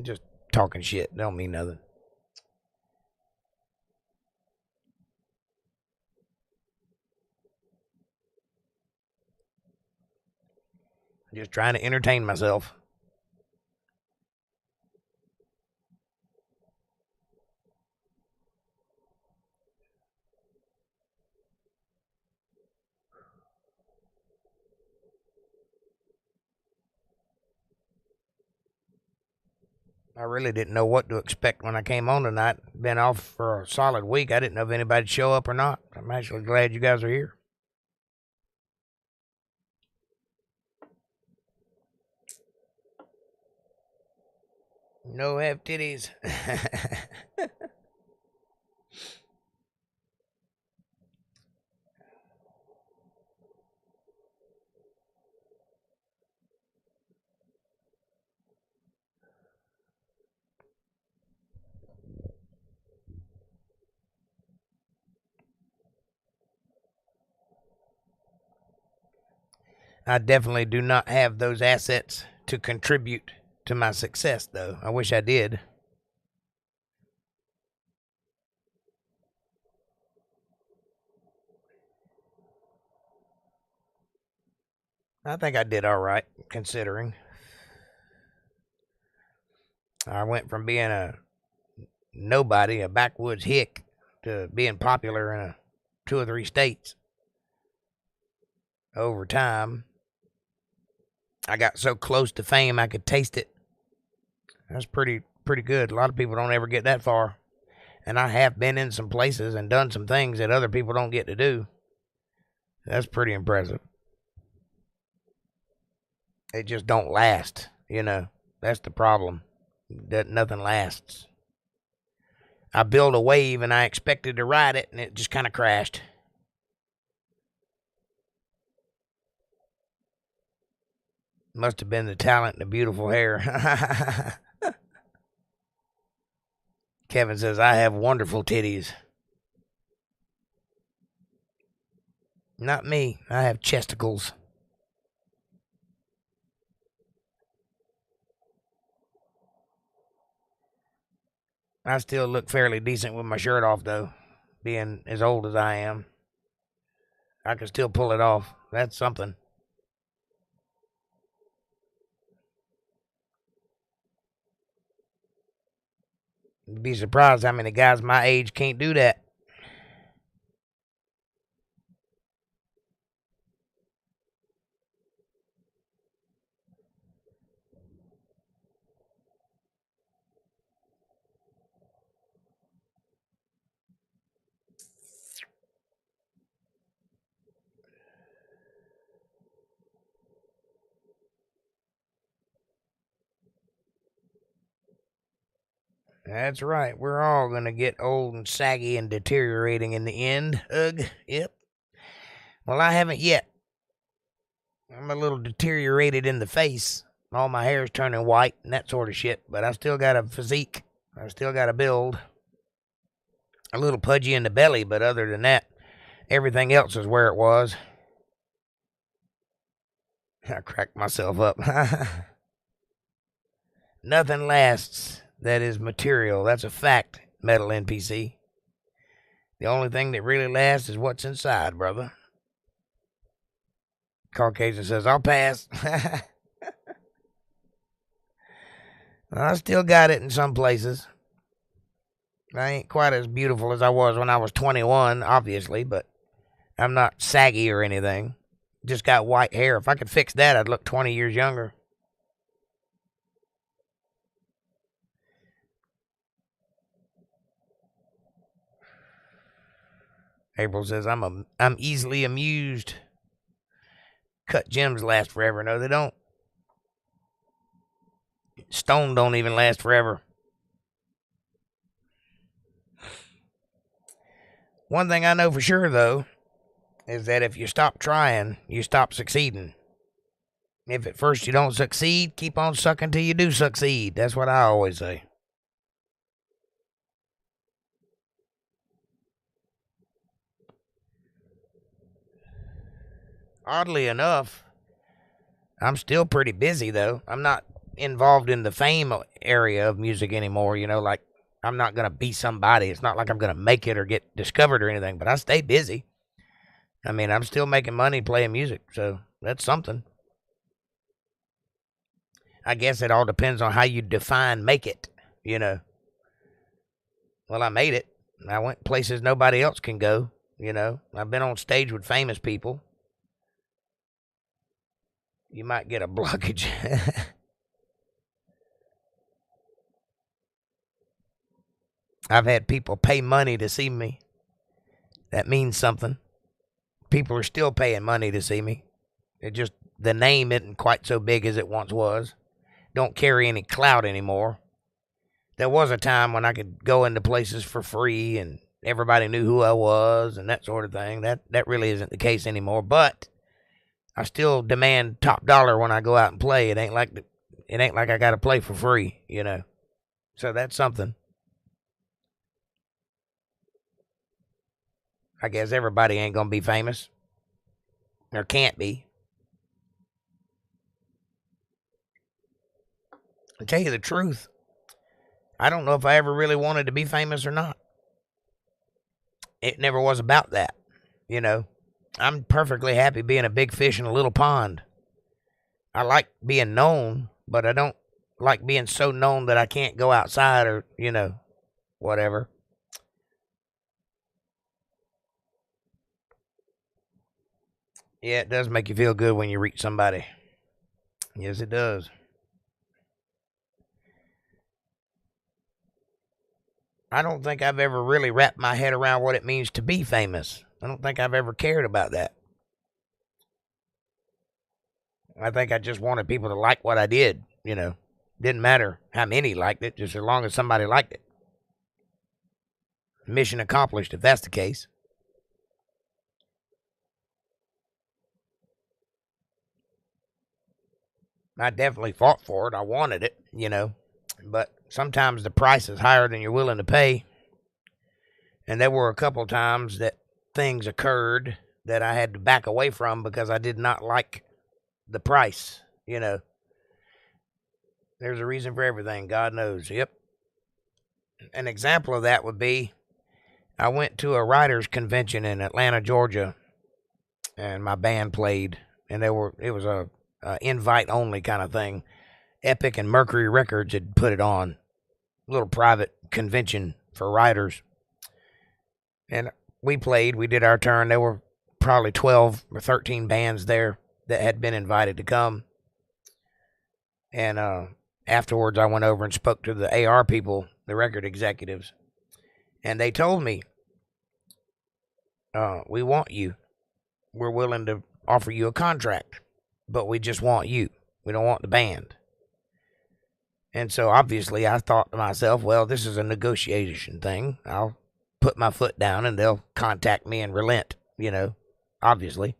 Just talking shit don't mean nothing. Just trying to entertain myself. I really didn't know what to expect when I came on tonight. Been off for a solid week. I didn't know if anybody'd show up or not. I'm actually glad you guys are here. No have titties. I definitely do not have those assets to contribute to my success, though. I wish I did. I think I did all right, considering. I went from being a nobody, a backwoods hick, to being popular in 2 or 3 states. Over time, I got so close to fame I could taste it. That's pretty good. A lot of people don't ever get that far. And I have been in some places and done some things that other people don't get to do. That's pretty impressive. It just don't last, you know. That's the problem. That nothing lasts. I built a wave and I expected to ride it, and it just kind of crashed. Must have been the talent and the beautiful hair. Kevin says, I have wonderful titties. Not me. I have chesticles. I still look fairly decent with my shirt off, though. Being as old as I am, I can still pull it off. That's something. You'd be surprised how many guys my age can't do that. That's right. We're all going to get old and saggy and deteriorating in the end. Ugh. Yep. Well, I haven't yet. I'm a little deteriorated in the face. All my hair's turning white and that sort of shit. But I still got a physique. I still got a build. A little pudgy in the belly, but other than that, everything else is where it was. I cracked myself up. Nothing lasts that is material. That's a fact, Metal NPC. The only thing that really lasts is what's inside, brother. Caucasian says, I'll pass. I still got it in some places. I ain't quite as beautiful as I was when I was 21, obviously, but I'm not saggy or anything. Just got white hair. If I could fix that, I'd look 20 years younger. April says, I'm easily amused. Cut gems last forever. No, they don't. Stone don't even last forever. One thing I know for sure, though, is that if you stop trying, you stop succeeding. If at first you don't succeed, keep on sucking till you do succeed. That's what I always say. Oddly enough, I'm still pretty busy, though. I'm not involved in the fame area of music anymore. You know, like, I'm not going to be somebody. It's not like I'm going to make it or get discovered or anything, but I stay busy. I mean, I'm still making money playing music, so that's something. I guess it all depends on how you define make it, you know. Well, I made it. I went places nobody else can go, you know. I've been on stage with famous people. You might get a blockage. I've had people pay money to see me. That means something. People are still paying money to see me. It just, the name isn't quite so big as it once was. Don't carry any clout anymore. There was a time when I could go into places for free and everybody knew who I was and that sort of thing. That really isn't the case anymore. But I still demand top dollar when I go out and play. It ain't like I got to play for free, you know. So that's something. I guess everybody ain't gonna be famous. Or can't be. To tell you the truth, I don't know if I ever really wanted to be famous or not. It never was about that, you know. I'm perfectly happy being a big fish in a little pond. I like being known, but I don't like being so known that I can't go outside or, you know, whatever. Yeah, it does make you feel good when you reach somebody. Yes, it does. I don't think I've ever really wrapped my head around what it means to be famous. I don't think I've ever cared about that. I think I just wanted people to like what I did, you know. Didn't matter how many liked it, just as long as somebody liked it. Mission accomplished, if that's the case. I definitely fought for it. I wanted it, you know. But sometimes the price is higher than you're willing to pay. And there were a couple times that things occurred that I had to back away from because I did not like the price, you know. There's a reason for everything, God knows. Yep. An example of that would be I went to a writers convention in Atlanta, Georgia, and my band played, and it was a invite only kind of thing. Epic and Mercury Records had put it on, a little private convention for writers, and we played. We did our turn. There were probably 12 or 13 bands there that had been invited to come, and afterwards I went over and spoke to the AR people, the record executives, and they told me, we want you. We're willing to offer you a contract, but we just want you. We don't want the band. And so obviously I thought to myself, well, this is a negotiation thing. I'll put my foot down and they'll contact me and relent, you know, obviously.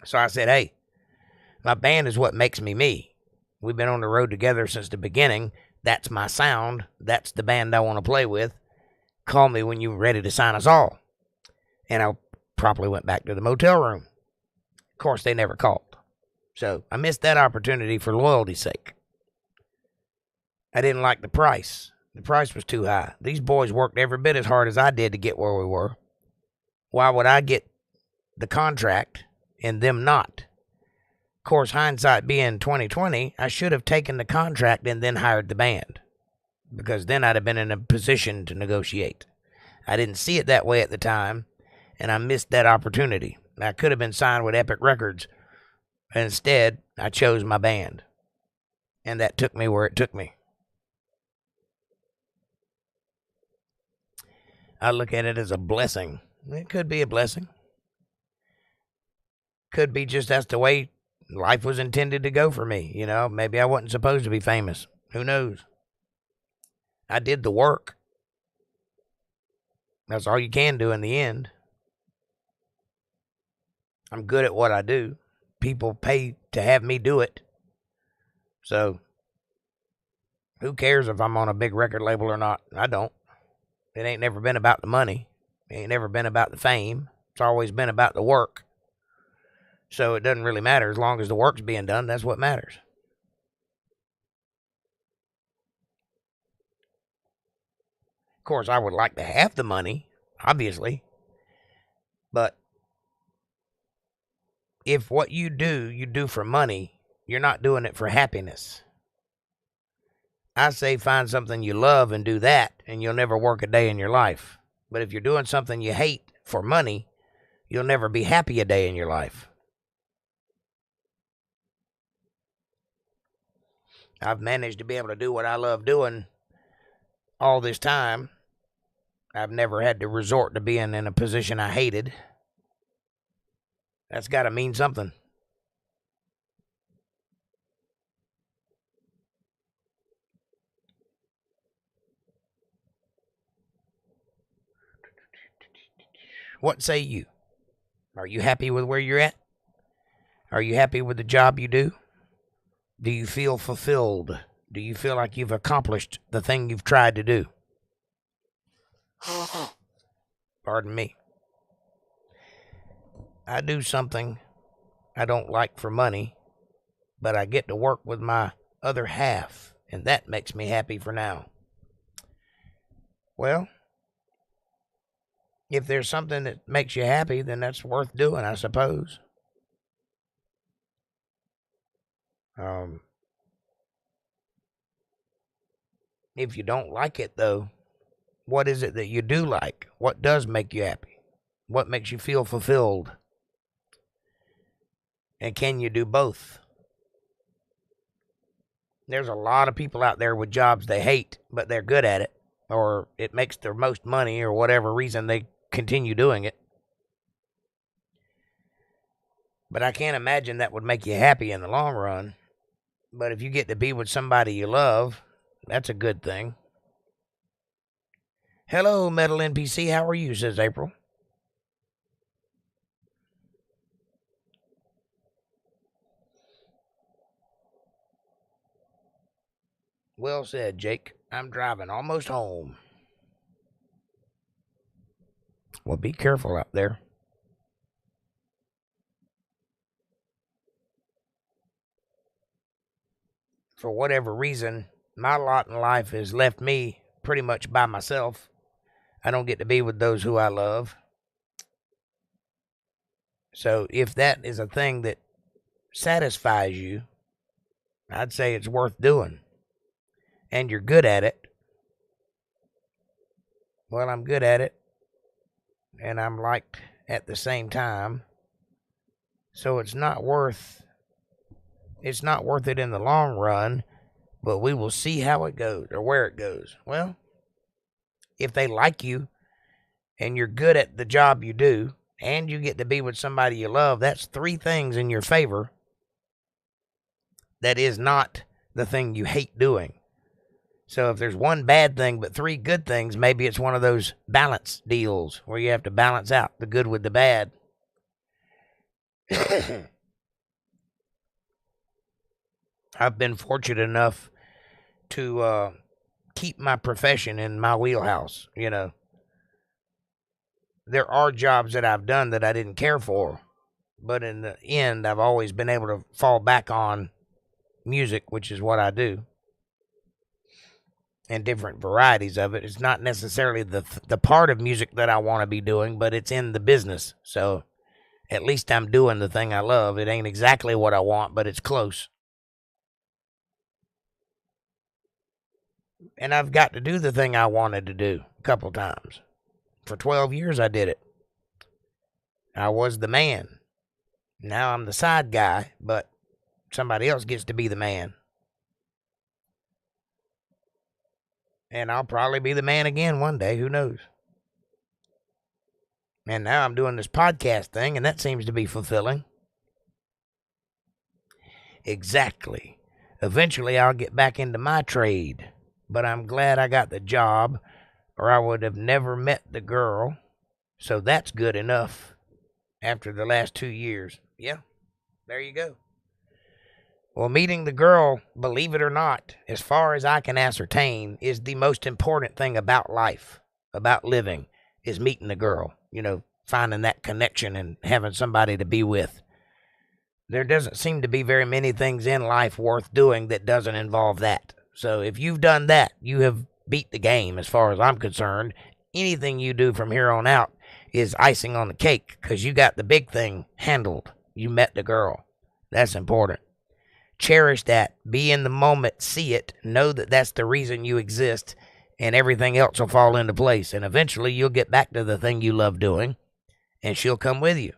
So I said, hey, my band is what makes me me. We've been on the road together since the beginning. That's my sound. That's the band I want to play with. Call me when you're ready to sign us all. And I promptly went back to the motel room. Of course, they never called. So I missed that opportunity for loyalty's sake. I didn't like the price. The price was too high. These boys worked every bit as hard as I did to get where we were. Why would I get the contract and them not? Of course, hindsight being 2020, I should have taken the contract and then hired the band, because then I'd have been in a position to negotiate. I didn't see it that way at the time, and I missed that opportunity. I could have been signed with Epic Records. Instead, I chose my band, and that took me where it took me. I look at it as a blessing. It could be a blessing. Could be just that's the way life was intended to go for me. You know, maybe I wasn't supposed to be famous. Who knows? I did the work. That's all you can do in the end. I'm good at what I do. People pay to have me do it. So, who cares if I'm on a big record label or not? I don't. It ain't never been about the money. It ain't never been about the fame. It's always been about the work. So it doesn't really matter. As long as the work's being done, that's what matters. Of course, I would like to have the money, obviously. But if what you do for money, you're not doing it for happiness. I say find something you love and do that, and you'll never work a day in your life. But if you're doing something you hate for money, you'll never be happy a day in your life. I've managed to be able to do what I love doing all this time. I've never had to resort to being in a position I hated. That's got to mean something. What say you? Are you happy with where you're at? Are you happy with the job you do? Do you feel fulfilled? Do you feel like you've accomplished the thing you've tried to do? Pardon me. I do something I don't like for money, but I get to work with my other half, and that makes me happy for now. Well, if there's something that makes you happy, then that's worth doing, I suppose. If you don't like it, though, what is it that you do like? What does make you happy? What makes you feel fulfilled? And can you do both? There's a lot of people out there with jobs they hate, but they're good at it, or it makes their most money, or whatever reason they continue doing it. But I can't imagine that would make you happy in the long run. But if you get to be with somebody you love, that's a good thing. Hello, Metal NPC. How are you, says April. Well said, Jake. I'm driving almost home. Well, be careful out there. For whatever reason, my lot in life has left me pretty much by myself. I don't get to be with those who I love. So if that is a thing that satisfies you, I'd say it's worth doing. And you're good at it. Well, I'm good at it. And I'm liked at the same time. So it's not worth it in the long run, but we will see how it goes or where it goes. Well, if they like you and you're good at the job you do and you get to be with somebody you love, that's 3 things in your favor. That is not the thing you hate doing. So if there's 1 bad thing but 3 good things, maybe it's one of those balance deals where you have to balance out the good with the bad. I've been fortunate enough to keep my profession in my wheelhouse, you know. There are jobs that I've done that I didn't care for, But in the end, I've always been able to fall back on music, which is what I do, and different varieties of it. It's not necessarily the part of music that I want to be doing, but it's in the business. So at least I'm doing the thing I love. It ain't exactly what I want, but it's close. And I've got to do the thing I wanted to do a couple times. For 12 years, I did it. I was the man. Now I'm the side guy, but somebody else gets to be the man. And I'll probably be the man again one day. Who knows? And now I'm doing this podcast thing, and that seems to be fulfilling. Exactly. Eventually, I'll get back into my trade. But I'm glad I got the job, or I would have never met the girl. So that's good enough after the last 2 years. Yeah, there you go. Well, meeting the girl, believe it or not, as far as I can ascertain, is the most important thing about life, about living, is meeting the girl. You know, finding that connection and having somebody to be with. There doesn't seem to be very many things in life worth doing that doesn't involve that. So if you've done that, you have beat the game as far as I'm concerned. Anything you do from here on out is icing on the cake because you got the big thing handled. You met the girl. That's important. Cherish that. Be in the moment. See it. Know that that's the reason you exist, and everything else will fall into place. And eventually you'll get back to the thing you love doing, and she'll come with you.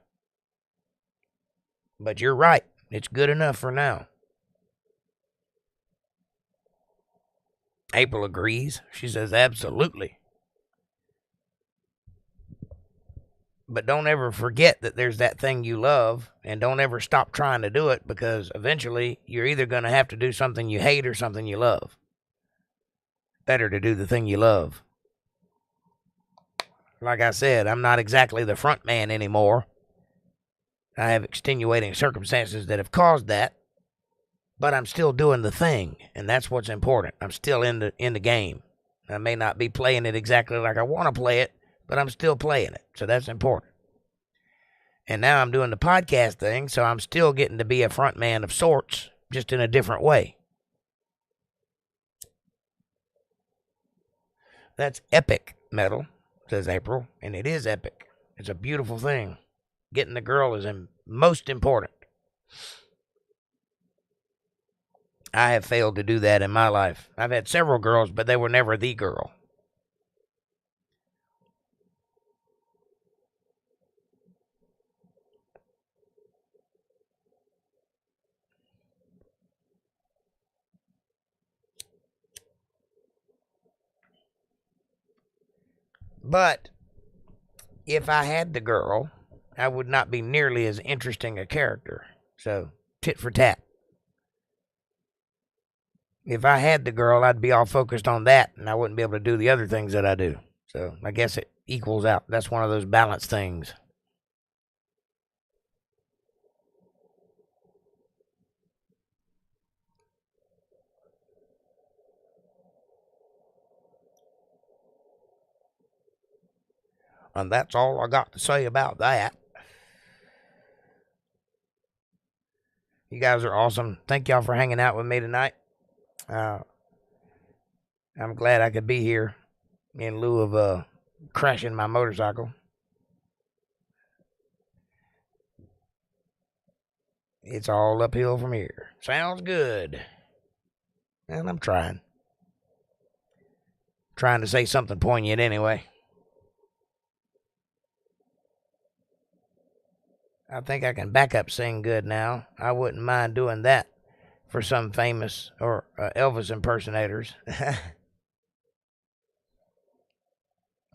But you're right. It's good enough for now. April agrees. She says, absolutely. But don't ever forget that there's that thing you love, and don't ever stop trying to do it, because eventually you're either going to have to do something you hate or something you love. Better to do the thing you love. Like I said, I'm not exactly the front man anymore. I have extenuating circumstances that have caused that. But I'm still doing the thing, and that's what's important. I'm still in the game. I may not be playing it exactly like I want to play it, but I'm still playing it, so that's important. And now I'm doing the podcast thing, so I'm still getting to be a front man of sorts, just in a different way. That's epic metal, says April, and it is epic. It's a beautiful thing. Getting the girl is most important. I have failed to do that in my life. I've had several girls, but they were never the girl. But if I had the girl, I would not be nearly as interesting a character. So, tit for tat. If I had the girl, I'd be all focused on that, and I wouldn't be able to do the other things that I do. So I guess it equals out. That's one of those balance things. And that's all I got to say about that. You guys are awesome. Thank y'all for hanging out with me tonight. I'm glad I could be here in lieu of crashing my motorcycle. It's all uphill from here. Sounds good. And I'm trying. Trying to say something poignant anyway. I think I can backup sing good now. I wouldn't mind doing that for some famous or Elvis impersonators.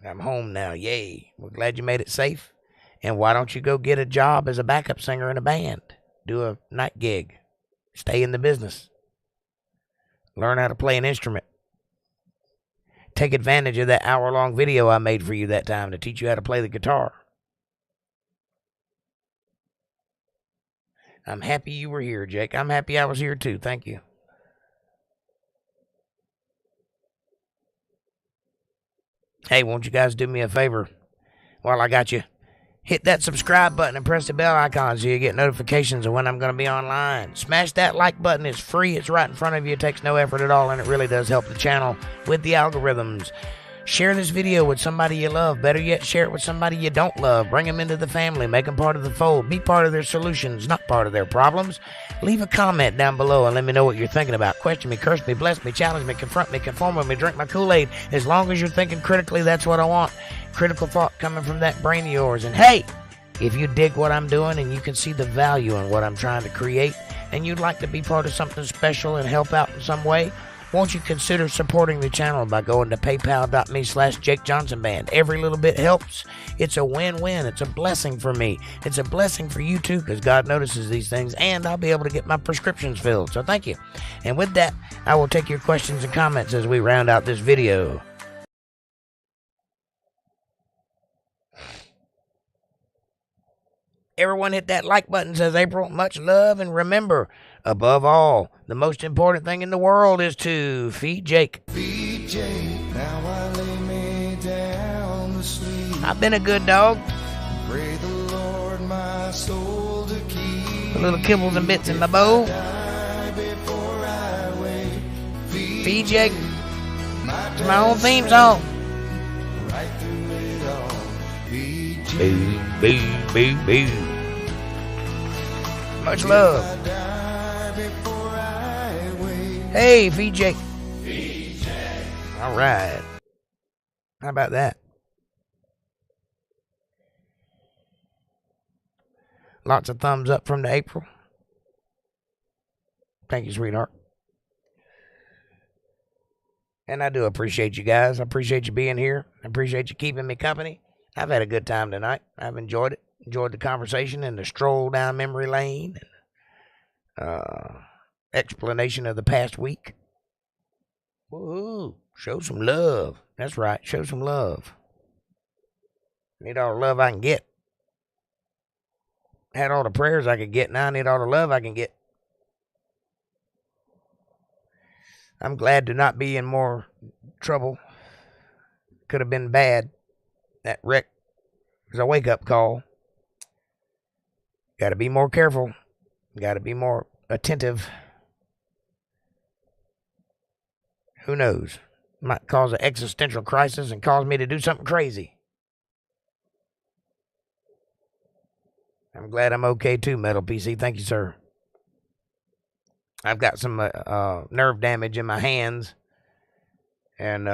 I'm home now. Yay. We're glad you made it safe. And why don't you go get a job as a backup singer in a band? Do a night gig. Stay in the business. Learn how to play an instrument. Take advantage of that hour-long video I made for you that time to teach you how to play the guitar. I'm happy you were here, Jake. I'm happy I was here too. Thank you. Hey, won't you guys do me a favor while I got you? Hit that subscribe button and press the bell icon so you get notifications of when I'm going to be online. Smash that like button. It's free. It's right in front of you. It takes no effort at all, and it really does help the channel with the algorithms. Share this video with somebody you love. Better yet, share it with somebody you don't love. Bring them into the family. Make them part of the fold. Be part of their solutions, not part of their problems. Leave a comment down below and let me know what you're thinking about. Question me, curse me, bless me, challenge me, confront me, conform with me, drink my Kool-Aid. As long as you're thinking critically, that's what I want. Critical thought coming from that brain of yours. And hey, if you dig what I'm doing and you can see the value in what I'm trying to create and you'd like to be part of something special and help out in some way, won't you consider supporting the channel by going to paypal.me/JakeJohnsonBand. Every little bit helps. It's a win-win. It's a blessing for me. It's a blessing for you too, because God notices these things, and I'll be able to get my prescriptions filled. So thank you. And with that, I will take your questions and comments as we round out this video. Everyone hit that like button, says April. Much love, and remember, above all, the most important thing in the world is to feed Jake. Feed Jake, now I lay me down to sleep. I've been a good dog. Pray the Lord my soul to keep. A little kibbles and bits in my bowl. Die before I wake. Feed Jake. It's my own theme song. Right through it all. Feed Jake. Boo, boo, boo, boo. Much love. Hey, feed Jake. Feed Jake. All right. How about that? Lots of thumbs up from the April. Thank you, sweetheart. And I do appreciate you guys. I appreciate you being here. I appreciate you keeping me company. I've had a good time tonight. I've enjoyed it. Enjoyed the conversation and the stroll down memory lane. Explanation of the past week. Woohoo. Show some love. That's right. Show some love. Need all the love I can get. Had all the prayers I could get. Now I need all the love I can get. I'm glad to not be in more trouble. Could have been bad. That wreck was a wake-up call. Got to be more careful. Got to be more attentive. Who knows? Might cause an existential crisis and cause me to do something crazy. I'm glad I'm okay too, Metal PC. Thank you, sir. I've got some nerve damage in my hands. And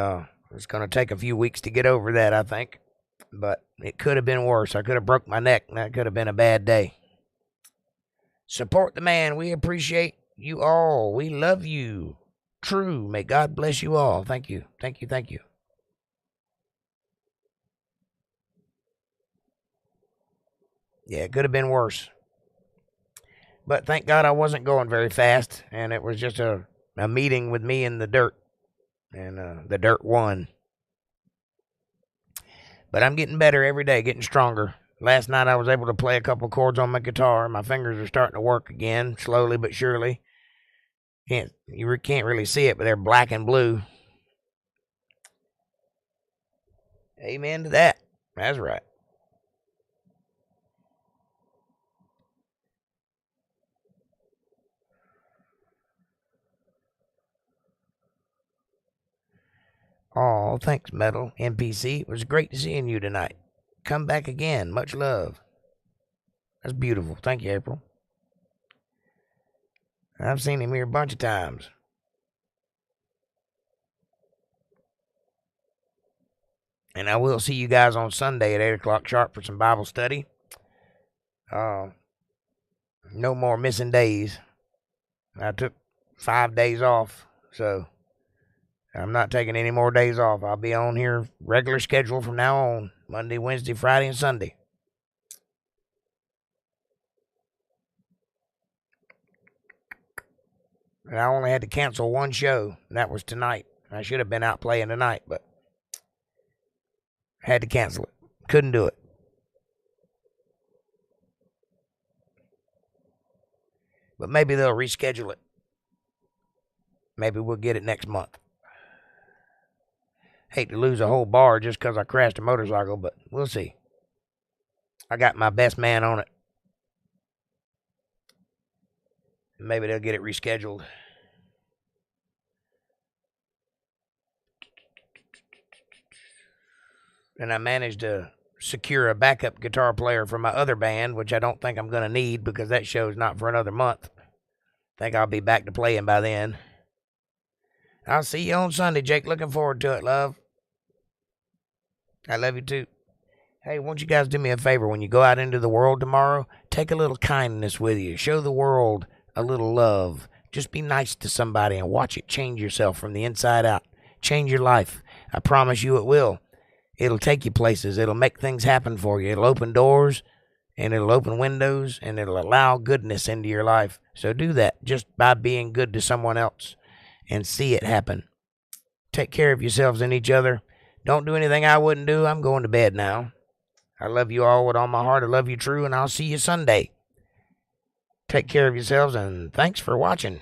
it's going to take a few weeks to get over that, I think. But it could have been worse. I could have broke my neck, and that could have been a bad day. Support the man. We appreciate you all. We love you. True. May God bless you all. Thank you. Thank you. Thank you. Yeah, it could have been worse. But thank God I wasn't going very fast, and it was just a meeting with me in the dirt. And the dirt won. But I'm getting better every day, getting stronger. Last night I was able to play a couple chords on my guitar. My fingers are starting to work again, slowly but surely. You can't really see it, but they're black and blue. Amen to that. That's right. Oh, thanks, Metal NPC. It was great seeing you tonight. Come back again. Much love. That's beautiful. Thank you, April. I've seen him here a bunch of times. And I will see you guys on Sunday at 8 o'clock sharp for some Bible study. No more missing days. I took 5 days off, so I'm not taking any more days off. I'll be on here regular schedule from now on. Monday, Wednesday, Friday, and Sunday. And I only had to cancel one show, and that was tonight. I should have been out playing tonight, but had to cancel it. Couldn't do it. But maybe they'll reschedule it. Maybe we'll get it next month. Hate to lose a whole bar just because I crashed a motorcycle, but we'll see. I got my best man on it. Maybe they'll get it rescheduled. And I managed to secure a backup guitar player for my other band, which I don't think I'm going to need because that show's not for another month. I think I'll be back to playing by then. I'll see you on Sunday, Jake. Looking forward to it, love. I love you too. Hey, won't you guys do me a favor when you go out into the world tomorrow? Take a little kindness with you. Show the world a little love. Just be nice to somebody and watch it change yourself from the inside out. Change your life. I promise you it will. It'll take you places. It'll make things happen for you. It'll open doors, and it'll open windows, and it'll allow goodness into your life. So do that just by being good to someone else and see it happen. Take care of yourselves and each other. Don't do anything I wouldn't do. I'm going to bed now. I love you all with all my heart. I love you true, and I'll see you Sunday. Take care of yourselves, and thanks for watching.